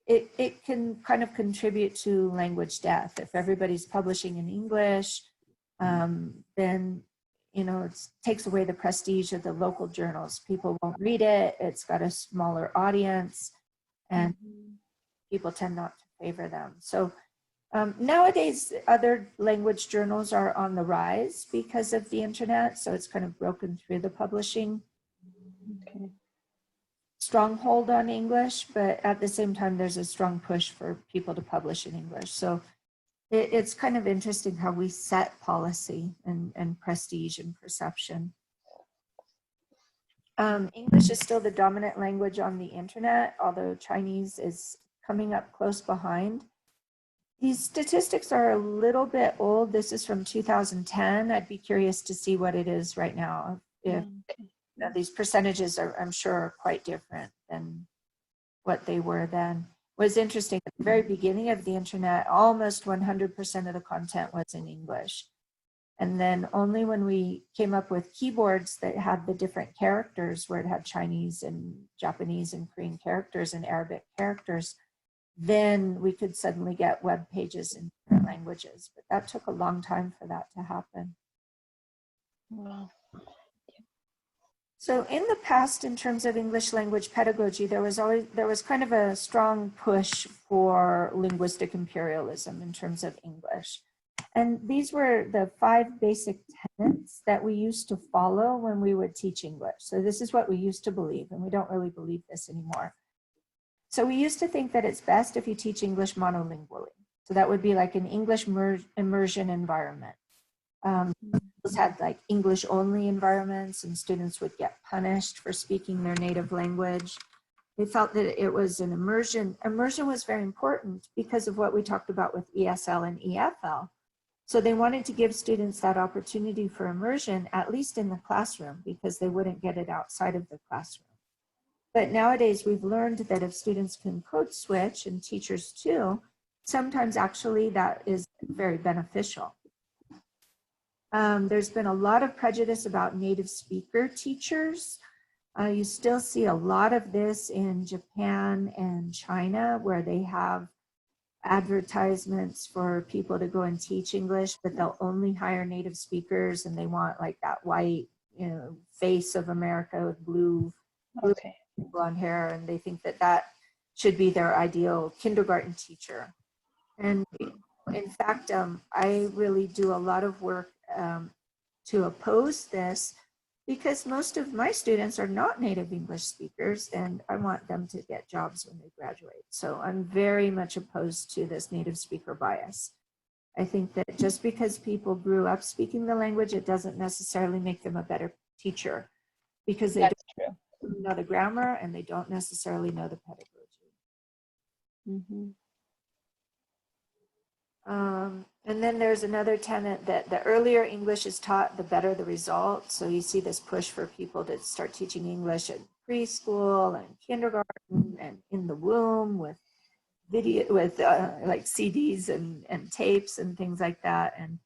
it can kind of contribute to language death. If everybody's publishing in English, then it takes away the prestige of the local journals. People won't read it. It's got a smaller audience, and people tend not to favor them. So nowadays, other language journals are on the rise because of the internet. So it's kind of broken through the publishing stronghold on English, but at the same time, there's a strong push for people to publish in English. So it's kind of interesting how we set policy and prestige and perception. English is still the dominant language on the internet, although Chinese is coming up close behind. These statistics are a little bit old. This is from 2010. I'd be curious to see what it is right now. If these percentages are, I'm sure, are quite different than what they were then. Was interesting at the very beginning of the internet, almost 100% of the content was in English. And then only when we came up with keyboards that had the different characters, where it had Chinese and Japanese and Korean characters and Arabic characters, then we could suddenly get web pages in different languages. But that took a long time for that to happen. Wow. So in the past, in terms of English language pedagogy, there was kind of a strong push for linguistic imperialism in terms of English. And these were the 5 basic tenets that we used to follow when we would teach English. So this is what we used to believe, and we don't really believe this anymore. So we used to think that it's best if you teach English monolingually. So that would be like an English immersion environment. Schools had like English only environments, and students would get punished for speaking their native language. They felt that it was an immersion. Immersion was very important because of what we talked about with ESL and EFL. So they wanted to give students that opportunity for immersion, at least in the classroom, because they wouldn't get it outside of the classroom. But nowadays we've learned that if students can code switch, and teachers too, sometimes actually that is very beneficial. There's been a lot of prejudice about native speaker teachers. You still see a lot of this in Japan and China, where they have advertisements for people to go and teach English, but they'll only hire native speakers, and they want like that white, face of America with blue blonde hair, and they think that that should be their ideal kindergarten teacher. And in fact, I really do a lot of work to oppose this, because most of my students are not native English speakers, and I want them to get jobs when they graduate. So I'm very much opposed to this native speaker bias. I think that just because people grew up speaking the language, it doesn't necessarily make them a better teacher, because they don't know the grammar and they don't necessarily know the pedagogy. Mm-hmm. And then there's another tenet that the earlier English is taught, the better the result. So you see this push for people to start teaching English in preschool and kindergarten and in the womb with video, with like CDs and tapes and things like that. And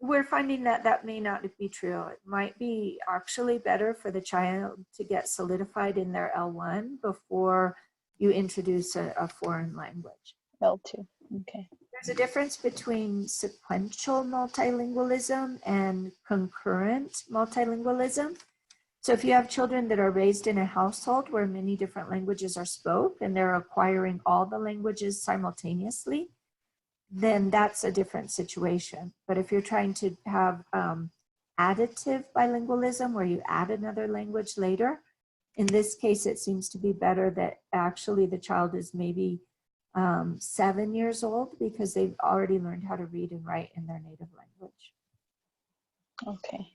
we're finding that that may not be true. It might be actually better for the child to get solidified in their L1 before you introduce a foreign language. L2, okay. There's a difference between sequential multilingualism and concurrent multilingualism. So if you have children that are raised in a household where many different languages are spoken and they're acquiring all the languages simultaneously, then that's a different situation. But if you're trying to have additive bilingualism, where you add another language later, in this case, it seems to be better that actually the child is maybe 7 years old, because they've already learned how to read and write in their native language. Okay.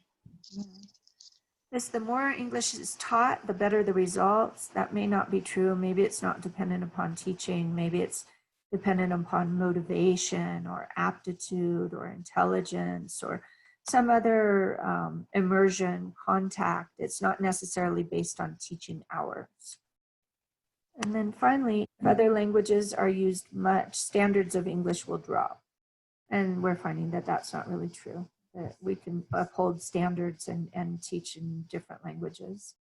Because the more English is taught, the better the results. That may not be true. Maybe it's not dependent upon teaching. Maybe it's dependent upon motivation or aptitude or intelligence or some other immersion, contact. It's not necessarily based on teaching hours. And then finally, if other languages are used much, standards of English will drop. And we're finding that that's not really true, that we can uphold standards and teach in different languages.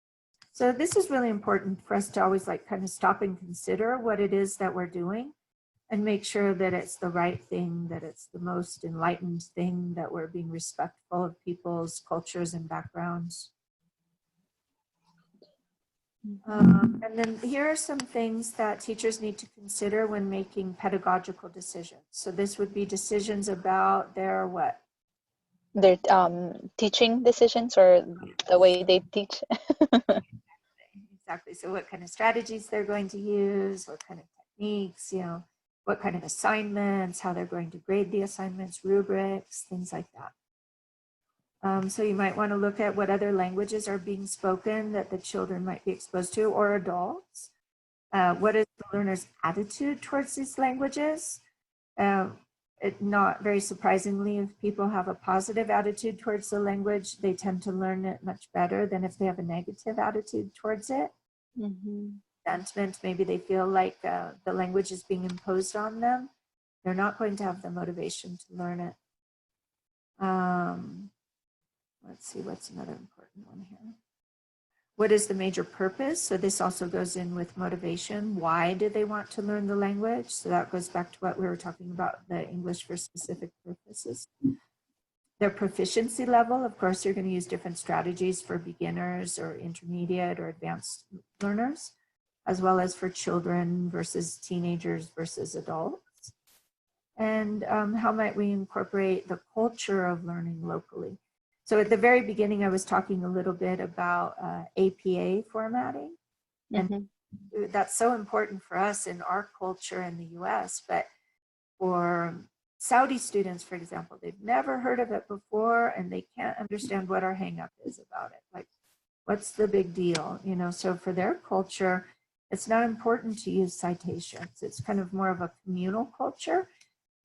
So this is really important for us to always like kind of stop and consider what it is that we're doing and make sure that it's the right thing, that it's the most enlightened thing, that we're being respectful of people's cultures and backgrounds. And then here are some things that teachers need to consider when making pedagogical decisions. So this would be decisions about their what? Their teaching decisions, or the way they teach. Exactly. So what kind of strategies they're going to use, what kind of techniques, what kind of assignments, how they're going to grade the assignments, rubrics, things like that. So you might want to look at what other languages are being spoken that the children might be exposed to, or adults. What is the learner's attitude towards these languages? Not very surprisingly, if people have a positive attitude towards the language, they tend to learn it much better than if they have a negative attitude towards it. Resentment, maybe they feel like the language is being imposed on them. They're not going to have the motivation to learn it. Let's see, what's another important one here? What is the major purpose? So this also goes in with motivation. Why do they want to learn the language? So that goes back to what we were talking about, the English for specific purposes. Their proficiency level, of course, you're going to use different strategies for beginners or intermediate or advanced learners, as well as for children versus teenagers versus adults. And how might we incorporate the culture of learning locally? So at the very beginning, I was talking a little bit about APA formatting. And that's so important for us in our culture in the US, but for Saudi students, for example, they've never heard of it before and they can't understand what our hang up is about it. Like, what's the big deal? You know, so for their culture, it's not important to use citations. It's kind of more of a communal culture,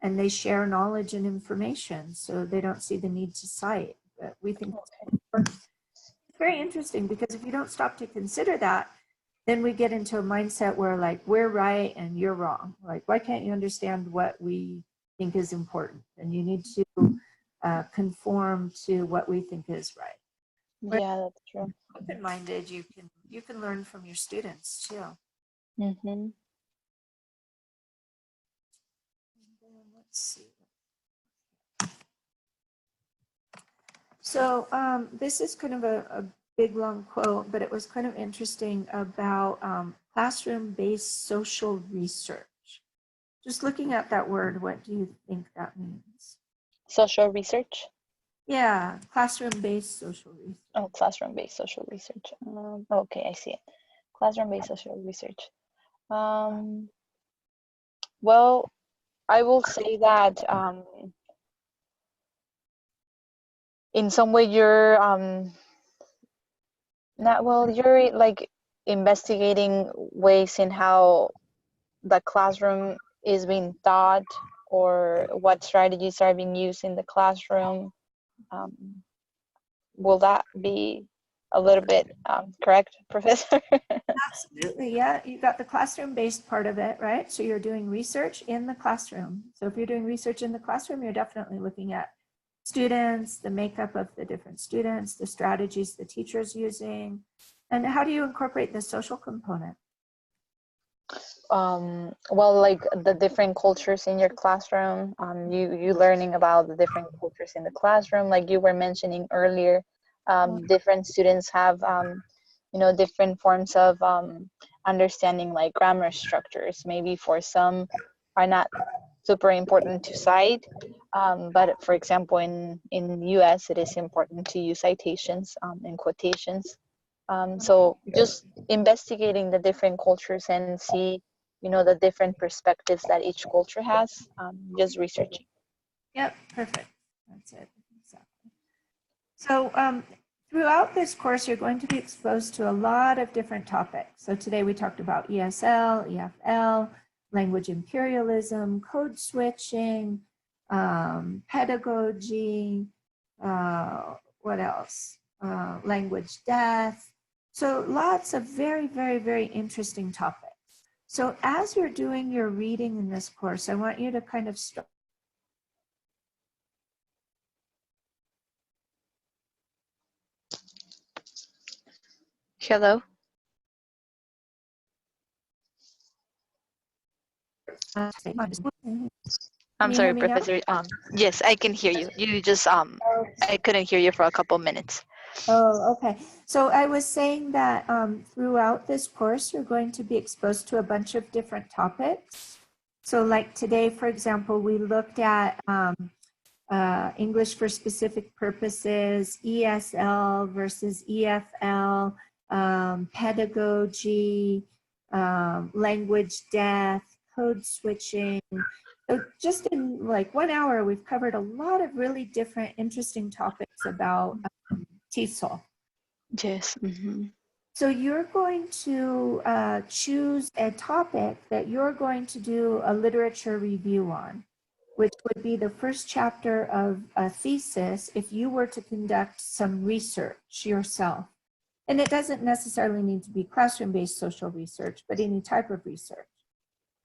and they share knowledge and information, so they don't see the need to cite. But we think it's very interesting, because if you don't stop to consider that, then we get into a mindset where like we're right and you're wrong. Like, why can't you understand what we think is important? And you need to conform to what we think is right. Yeah, that's true. Open-minded, you can learn from your students too. Mm-hmm. Let's see. So this is kind of a big long quote, but it was kind of interesting about classroom-based social research. Just looking at that word, what do you think that means? Social research? Yeah, classroom-based social research. Oh, classroom-based social research. Okay, I see it. Classroom-based social research. Well, I will say that in some way you're you're like investigating ways in how the classroom is being taught, or what strategies are being used in the classroom. Will that be a little bit correct, Professor? Absolutely, yeah. You got the classroom-based part of it, right? So you're doing research in the classroom. So if you're doing research in the classroom, you're definitely looking at students, the makeup of the different students, the strategies the teacher's using, and how do you incorporate the social component? Well, like the different cultures in your classroom, you learning about the different cultures in the classroom, like you were mentioning earlier. Different students have different forms of understanding, like grammar structures. Maybe for some are not super important to cite, but for example in US it is important to use citations and quotations. So just investigating the different cultures and see the different perspectives that each culture has, just researching. Yep, perfect. That's it. Exactly. So throughout this course, you're going to be exposed to a lot of different topics. So today we talked about ESL, EFL, language imperialism, code switching, pedagogy, what else? Language death. So lots of very, very, very interesting topics. So as you're doing your reading in this course, I want you to kind of start. Hello? I'm sorry, Professor. Yes, I can hear you. You just I couldn't hear you for a couple minutes. Oh, okay. So I was saying that throughout this course, you're going to be exposed to a bunch of different topics. So like today, for example, we looked at English for specific purposes, ESL versus EFL, pedagogy, language death, code switching. So just in like 1 hour, we've covered a lot of really different, interesting topics about TESOL. Yes. So you're going to choose a topic that you're going to do a literature review on, which would be the first chapter of a thesis if you were to conduct some research yourself. And it doesn't necessarily need to be classroom-based social research, but any type of research.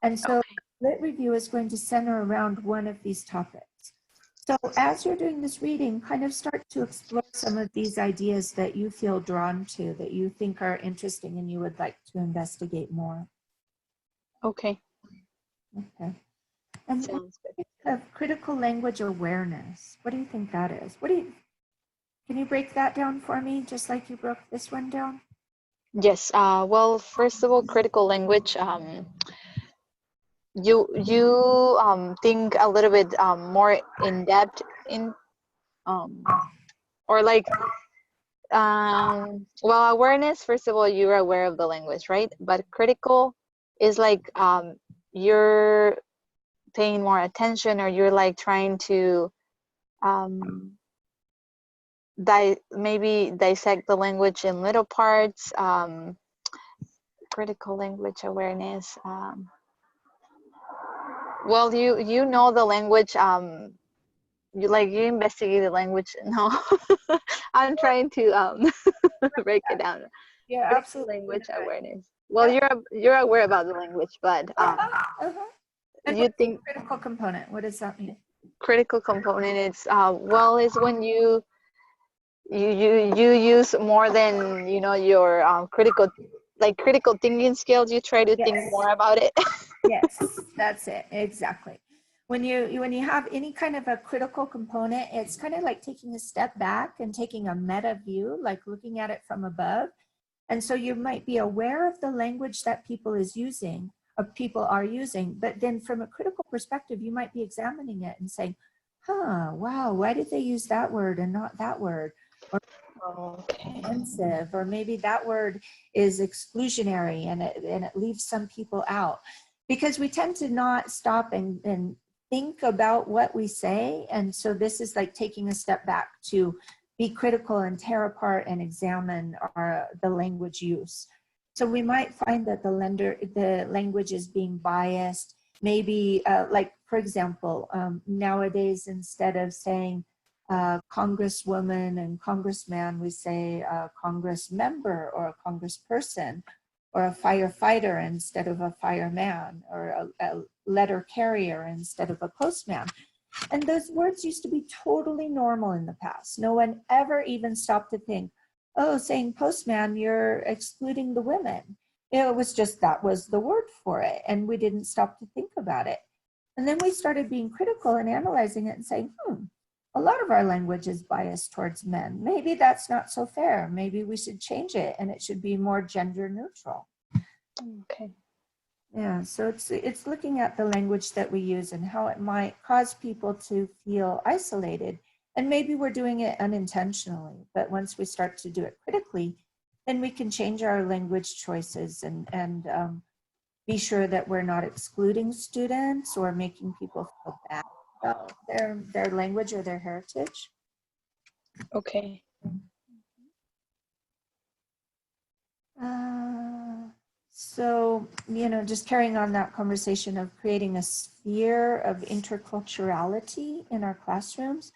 And so Lit Review is going to center around one of these topics. So as you're doing this reading, kind of start to explore some of these ideas that you feel drawn to, that you think are interesting and you would like to investigate more. Okay. Okay. And Sounds good. of critical language awareness, what do you think that is? Can you break that down for me, just like you broke this one down? Yes. Well, first of all, critical language. You think a little bit more in depth in or like well, awareness. First of all, you're aware of the language, right? But critical is like you're paying more attention, or you're like trying to maybe dissect the language in little parts. Critical language awareness. Well, you know the language. You investigate the language. No, I'm trying to break it down. Yeah, Critical absolutely. language awareness. Well, you're aware about the language, but And you what's the think critical component? What does that mean? critical component is well, is when you use more than your critical thinking skills. You try to think Yes. more about it. Yes, that's it. Exactly. When you have any kind of a critical component, it's kind of like taking a step back and taking a meta view, like looking at it from above. And so you might be aware of the language that people are using, but then from a critical perspective, you might be examining it and saying, huh, wow, why did they use that word and not that word? Or offensive, or maybe that word is exclusionary and it leaves some people out. Because we tend to not stop and think about what we say. And so this is like taking a step back to be critical and tear apart and examine the language use. So we might find that the language is being biased. Maybe like, for example, nowadays, instead of saying congresswoman and congressman, we say congress member or a congressperson, or a firefighter instead of a fireman, or a letter carrier instead of a postman. And those words used to be totally normal in the past. No one ever even stopped to think, oh, saying postman, you're excluding the women. It was just, that was the word for it. And we didn't stop to think about it. And then we started being critical and analyzing it and saying, a lot of our language is biased towards men. Maybe that's not so fair. Maybe we should change it and it should be more gender neutral. Okay. Yeah, so it's looking at the language that we use and how it might cause people to feel isolated. And maybe we're doing it unintentionally, but once we start to do it critically, then we can change our language choices and be sure that we're not excluding students or making people feel bad about their language or their heritage. Okay. So, just carrying on that conversation of creating a sphere of interculturality in our classrooms.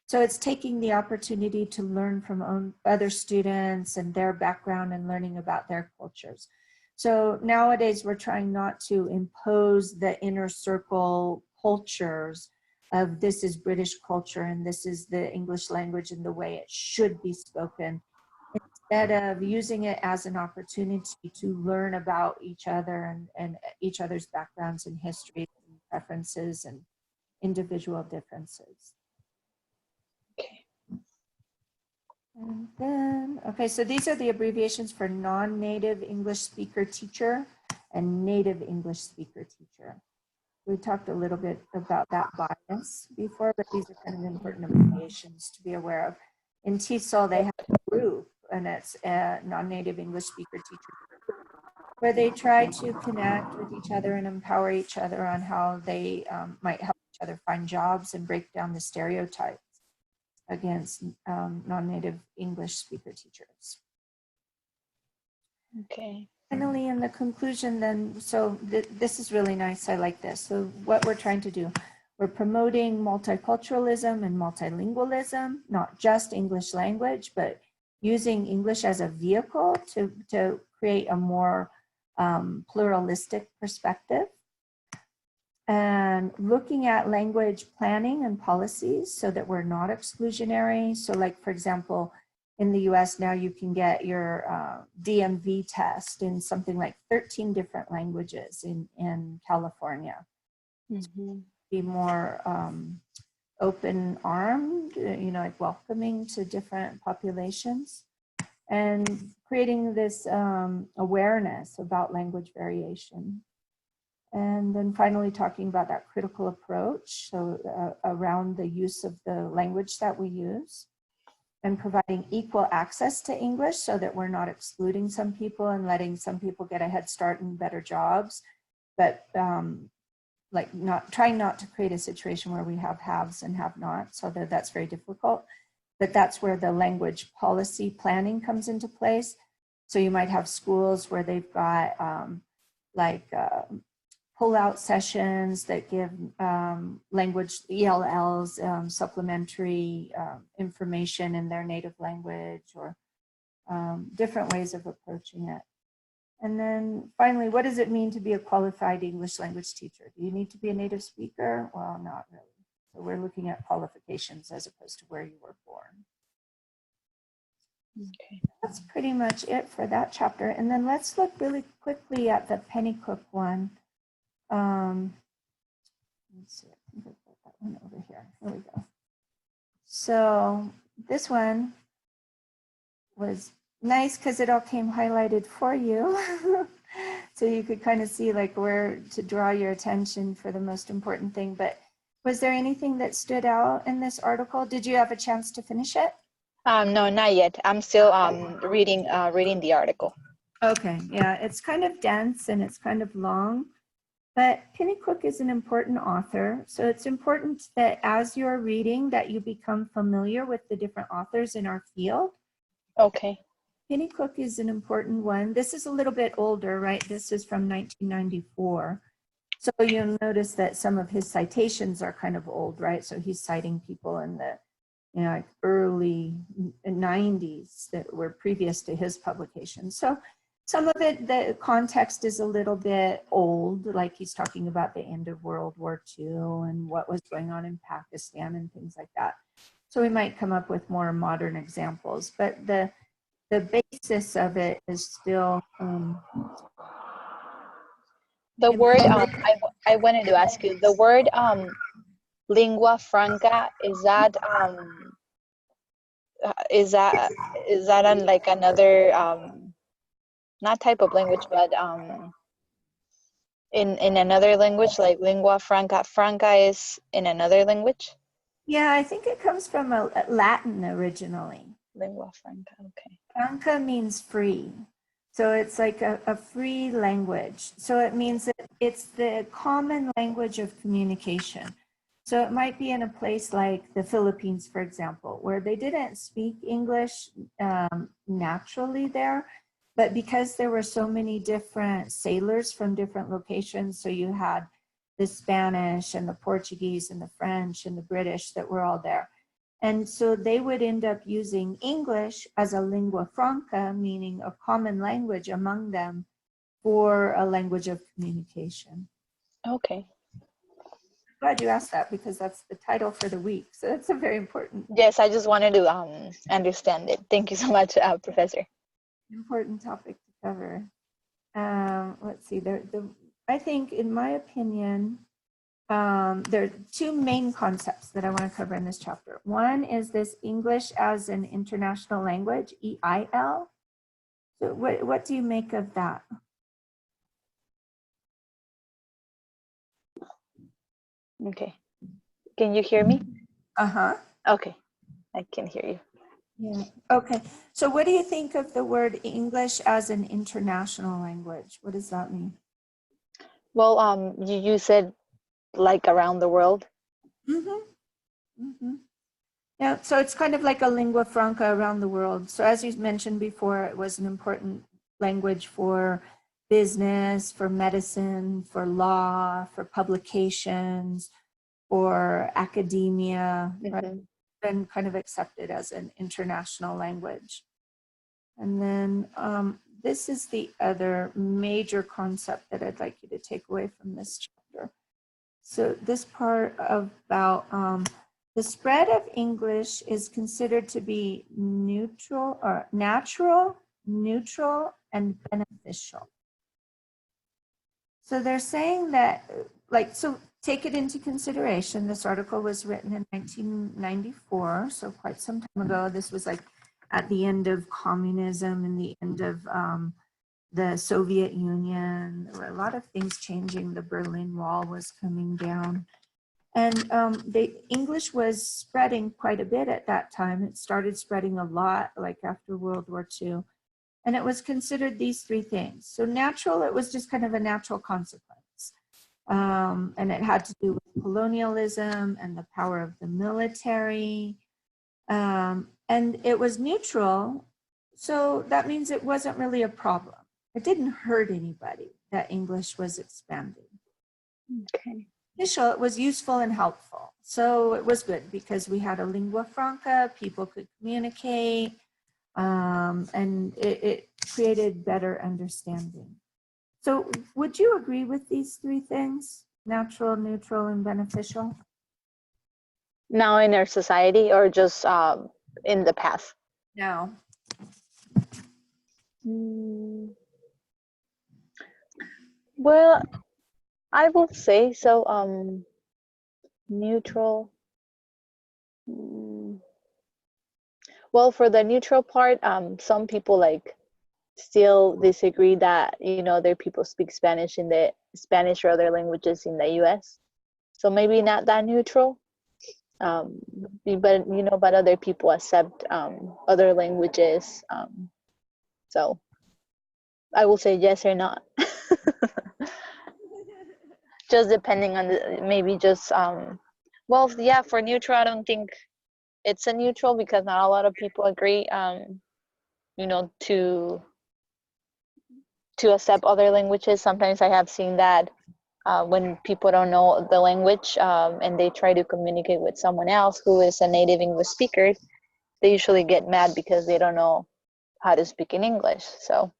So it's taking the opportunity to learn from other students and their background and learning about their cultures. So nowadays we're trying not to impose the inner circle cultures of this is British culture and this is the English language and the way it should be spoken, instead of using it as an opportunity to learn about each other and each other's backgrounds and histories and preferences and individual differences. Okay. And then, okay, so these are the abbreviations for non-native English speaker teacher and native English speaker teacher. We talked a little bit about that bias before, but these are kind of important abbreviations to be aware of. In TESOL, they have a group, and it's a non-native English speaker teacher. where they try to connect with each other and empower each other on how they might help each other find jobs and break down the stereotypes against non-native English speaker teachers. Okay. Finally, in the conclusion then, so this is really nice, I like this. So what we're trying to do, we're promoting multiculturalism and multilingualism, not just English language, but using English as a vehicle to create a more pluralistic perspective. And looking at language planning and policies so that we're not exclusionary. So like, for example, in the US now you can get your DMV test in something like 13 different languages in California. Mm-hmm. Be more open-armed, you know, like welcoming to different populations and creating this awareness about language variation. And then finally talking about that critical approach, so around the use of the language that we use and providing equal access to English so that we're not excluding some people and letting some people get a head start and better jobs, but like trying not to create a situation where we have haves and have nots, so that's very difficult. But that's where the language policy planning comes into place. So you might have schools where they've got pull-out sessions that give language ELLs, supplementary information in their native language, or different ways of approaching it. And then finally, what does it mean to be a qualified English language teacher? Do you need to be a native speaker? Well, not really. So we're looking at qualifications as opposed to where you were born. Okay. That's pretty much it for that chapter. And then let's look really quickly at the Pennycook one. Let's see, I think I've got that one over here. Here we go. So this one was nice because it all came highlighted for you. So you could kind of see like where to draw your attention for the most important thing. But was there anything that stood out in this article? Did you have a chance to finish it? No, not yet. I'm still reading the article. Okay, yeah, it's kind of dense and it's kind of long, but Pennycook is an important author. So it's important that as you're reading that you become familiar with the different authors in our field. Okay. Pennycook is an important one. This is a little bit older, right? This is from 1994. So you'll notice that some of his citations are kind of old, right? So he's citing people in the like early 90s that were previous to his publication. So some of it, the context is a little bit old, like he's talking about the end of World War II and what was going on in Pakistan and things like that. So we might come up with more modern examples, but the basis of it is still the word I wanted to ask you, the word lingua franca, is that on like another not type of language, but in another language, like lingua franca is in another language? Yeah, I think it comes from a Latin originally. Lingua franca, okay. Franca means free. So it's like a free language. So it means that it's the common language of communication. So it might be in a place like the Philippines, for example, where they didn't speak English naturally there, but because there were so many different sailors from different locations, so you had the Spanish and the Portuguese and the French and the British that were all there. And so they would end up using English as a lingua franca, meaning a common language among them for a language of communication. Okay. Glad you asked that because that's the title for the week. So that's a very important. Yes, I just wanted to understand it. Thank you so much, Professor. Important topic to cover. Let's see, I think in my opinion, there are two main concepts that I want to cover in this chapter. One is this English as an international language, EIL. So what do you make of that? Okay. Can you hear me? Uh-huh. Okay, I can hear you. Yeah. Okay. So what do you think of the word English as an international language? What does that mean? Well, you said like around the world. Mm-hmm. Mm-hmm. Yeah. So it's kind of like a lingua franca around the world. So as you mentioned before, it was an important language for business, for medicine, for law, for publications, for academia, right? Mm-hmm. Been kind of accepted as an international language. And then this is the other major concept that I'd like you to take away from this chapter. So this part about the spread of English is considered to be neutral or natural, neutral, and beneficial. So they're saying that, so take it into consideration. This article was written in 1994, so quite some time ago. This was like at the end of communism and the end of the Soviet Union. There were a lot of things changing. The Berlin Wall was coming down. And the English was spreading quite a bit at that time. It started spreading a lot, like after World War II. And it was considered these three things. So natural, it was just kind of a natural consequence. And it had to do with colonialism and the power of the military. And it was neutral. So that means it wasn't really a problem. It didn't hurt anybody that English was expanding. Okay. Beneficial, it was useful and helpful. So it was good because we had a lingua franca, people could communicate, and it created better understanding. So would you agree with these three things? Natural, neutral, and beneficial? Now in our society, or just in the past? No. Well, I will say so. Neutral. Well, for the neutral part, some people still disagree that other people speak Spanish in the Spanish or other languages in the U.S. So maybe not that neutral. But other people accept other languages. So I will say yes or not. Just depending on maybe just well, yeah, for neutral, I don't think it's a neutral because not a lot of people agree to accept other languages. Sometimes I have seen that when people don't know the language and they try to communicate with someone else who is a native English speaker, they usually get mad because they don't know how to speak in English. So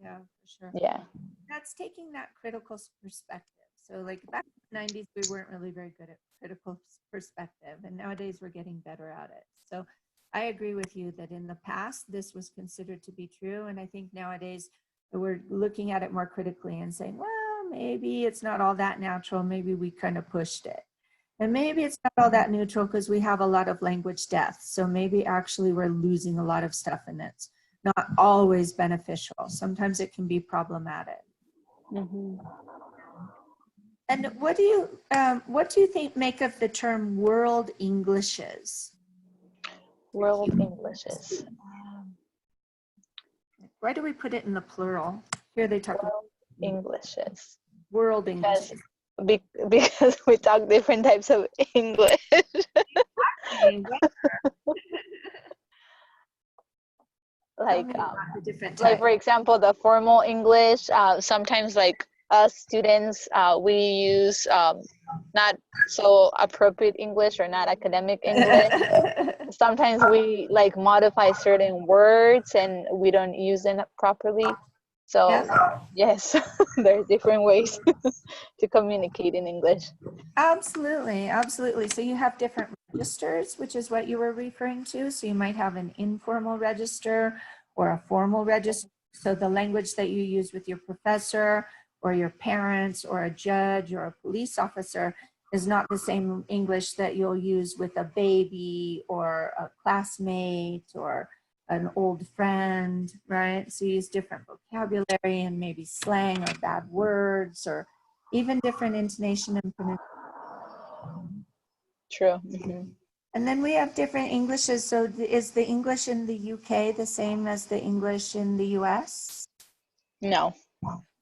Yeah, for sure. yeah. That's taking that critical perspective. So like back in the 90s, we weren't really very good at critical perspective, and nowadays we're getting better at it. So I agree with you that in the past, this was considered to be true. And I think nowadays we're looking at it more critically and saying, well, maybe it's not all that natural. Maybe we kind of pushed it. And maybe it's not all that neutral because we have a lot of language death. So maybe actually we're losing a lot of stuff, and it's not always beneficial. Sometimes it can be problematic. Mm-hmm. And what do you think make of the term world Englishes? World Englishes. Why do we put it in the plural? Here they talk World Englishes. world Englishes. Because we talk different types of English. like for example, the formal English, sometimes us students, we use not so appropriate English or not academic English. Sometimes we modify certain words and we don't use them properly. So yes, there are different ways to communicate in English. Absolutely, absolutely. So you have different registers, which is what you were referring to. So you might have an informal register or a formal register. So the language that you use with your professor or your parents or a judge or a police officer is not the same English that you'll use with a baby or a classmate or an old friend, right? So you use different vocabulary and maybe slang or bad words or even different intonation and pronunciation. True. Mm-hmm. And then we have different Englishes. So is the English in the UK the same as the English in the US? No.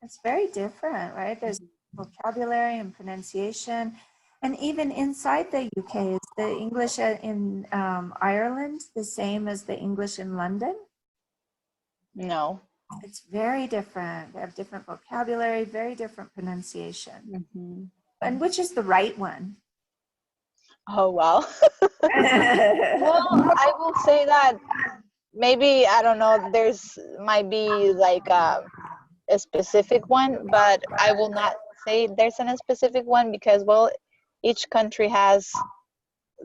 It's very different, right? There's vocabulary and pronunciation. And even inside the UK, is the English in Ireland the same as the English in London? No. It's very different. They have different vocabulary, very different pronunciation. Mm-hmm. And which is the right one? Oh, wow. Well, I will say that maybe, I don't know, there's might be like a specific one, but I will not say there's a specific one because, well, each country has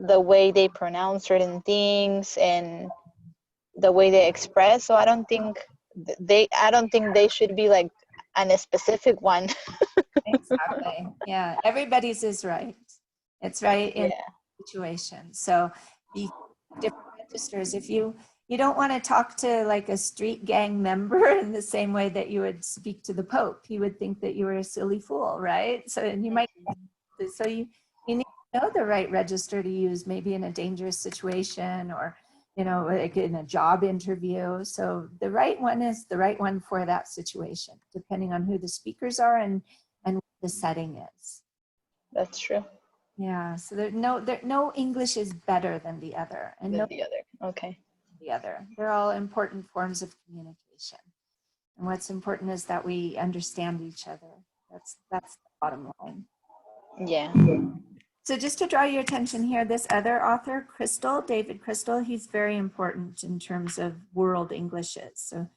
the way they pronounce certain things and the way they express. So I don't think they should be like a specific one. Exactly. Yeah, everybody's is right. It's right in the situation. So be different registers. If you don't want to talk to like a street gang member in the same way that you would speak to the Pope, he would think that you were a silly fool, right? So and you might you need to know the right register to use, maybe in a dangerous situation or like in a job interview. So the right one is the right one for that situation, depending on who the speakers are and what the setting is. That's true. Yeah, so no English is better than the other, and no the other. Okay. the other. They're all important forms of communication. And what's important is that we understand each other. That's the bottom line. Yeah. So just to draw your attention here, this other author, David Crystal, he's very important in terms of world Englishes. So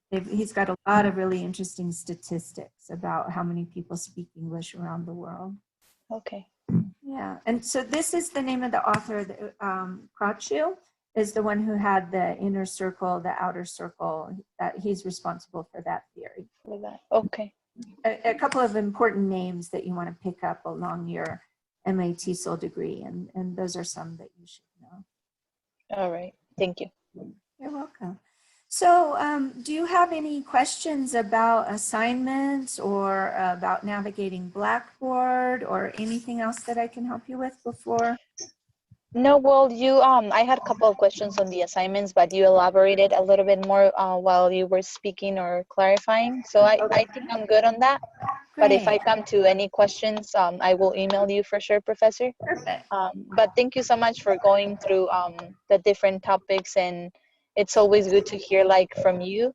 he's got a lot of really interesting statistics about how many people speak English around the world. Okay. Yeah, and so this is the name of the author. Kachru is the one who had the inner circle, the outer circle. That he's responsible for that theory. Okay. A couple of important names that you want to pick up along your MA TESOL degree, and those are some that you should know. All right. Thank you. You're welcome. So do you have any questions about assignments or about navigating Blackboard or anything else that I can help you with before? No, well, I had a couple of questions on the assignments, but you elaborated a little bit more while you were speaking or clarifying. So I think I'm good on that. Great. But if I come to any questions, I will email you for sure, Professor. Perfect. But thank you so much for going through the different topics, and it's always good to hear like from you,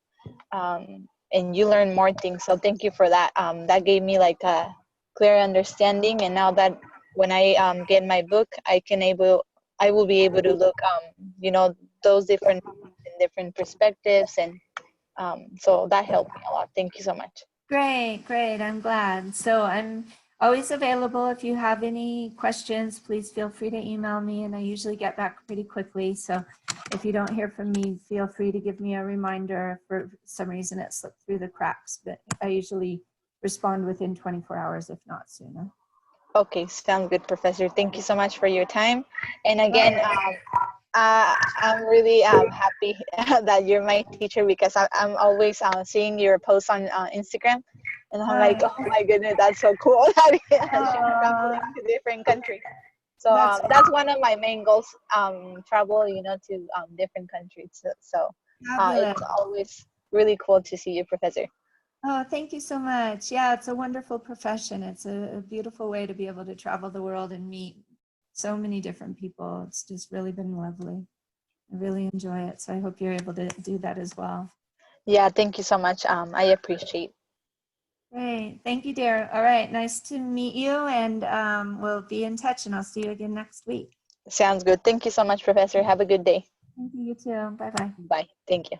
and you learn more things. So thank you for that. That gave me like a clear understanding, and now that when I get my book, I will be able to look those different perspectives, and so that helped me a lot. Thank you so much. Great, I'm glad. So I'm always available. If you have any questions, please feel free to email me, and I usually get back pretty quickly. So if you don't hear from me, feel free to give me a reminder. For some reason it slipped through the cracks, but I usually respond within 24 hours, if not sooner. Okay, sounds good, Professor. Thank you so much for your time. And again, I'm really happy that you're my teacher, because I'm always seeing your posts on Instagram, and I'm like, oh my goodness, that's so cool that she's traveling to different countries. So that's one of my main goals, travel, to different countries. So it's always really cool to see you, Professor. Oh, thank you so much. Yeah, it's a wonderful profession. It's a beautiful way to be able to travel the world and meet so many different people. It's just really been lovely. I really enjoy it. So I hope you're able to do that as well. Yeah, thank you so much. I appreciate. Great. Thank you, dear. All right. Nice to meet you, and we'll be in touch, and I'll see you again next week. Sounds good. Thank you so much, Professor. Have a good day. Thank you, you too. Bye-bye. Bye. Thank you.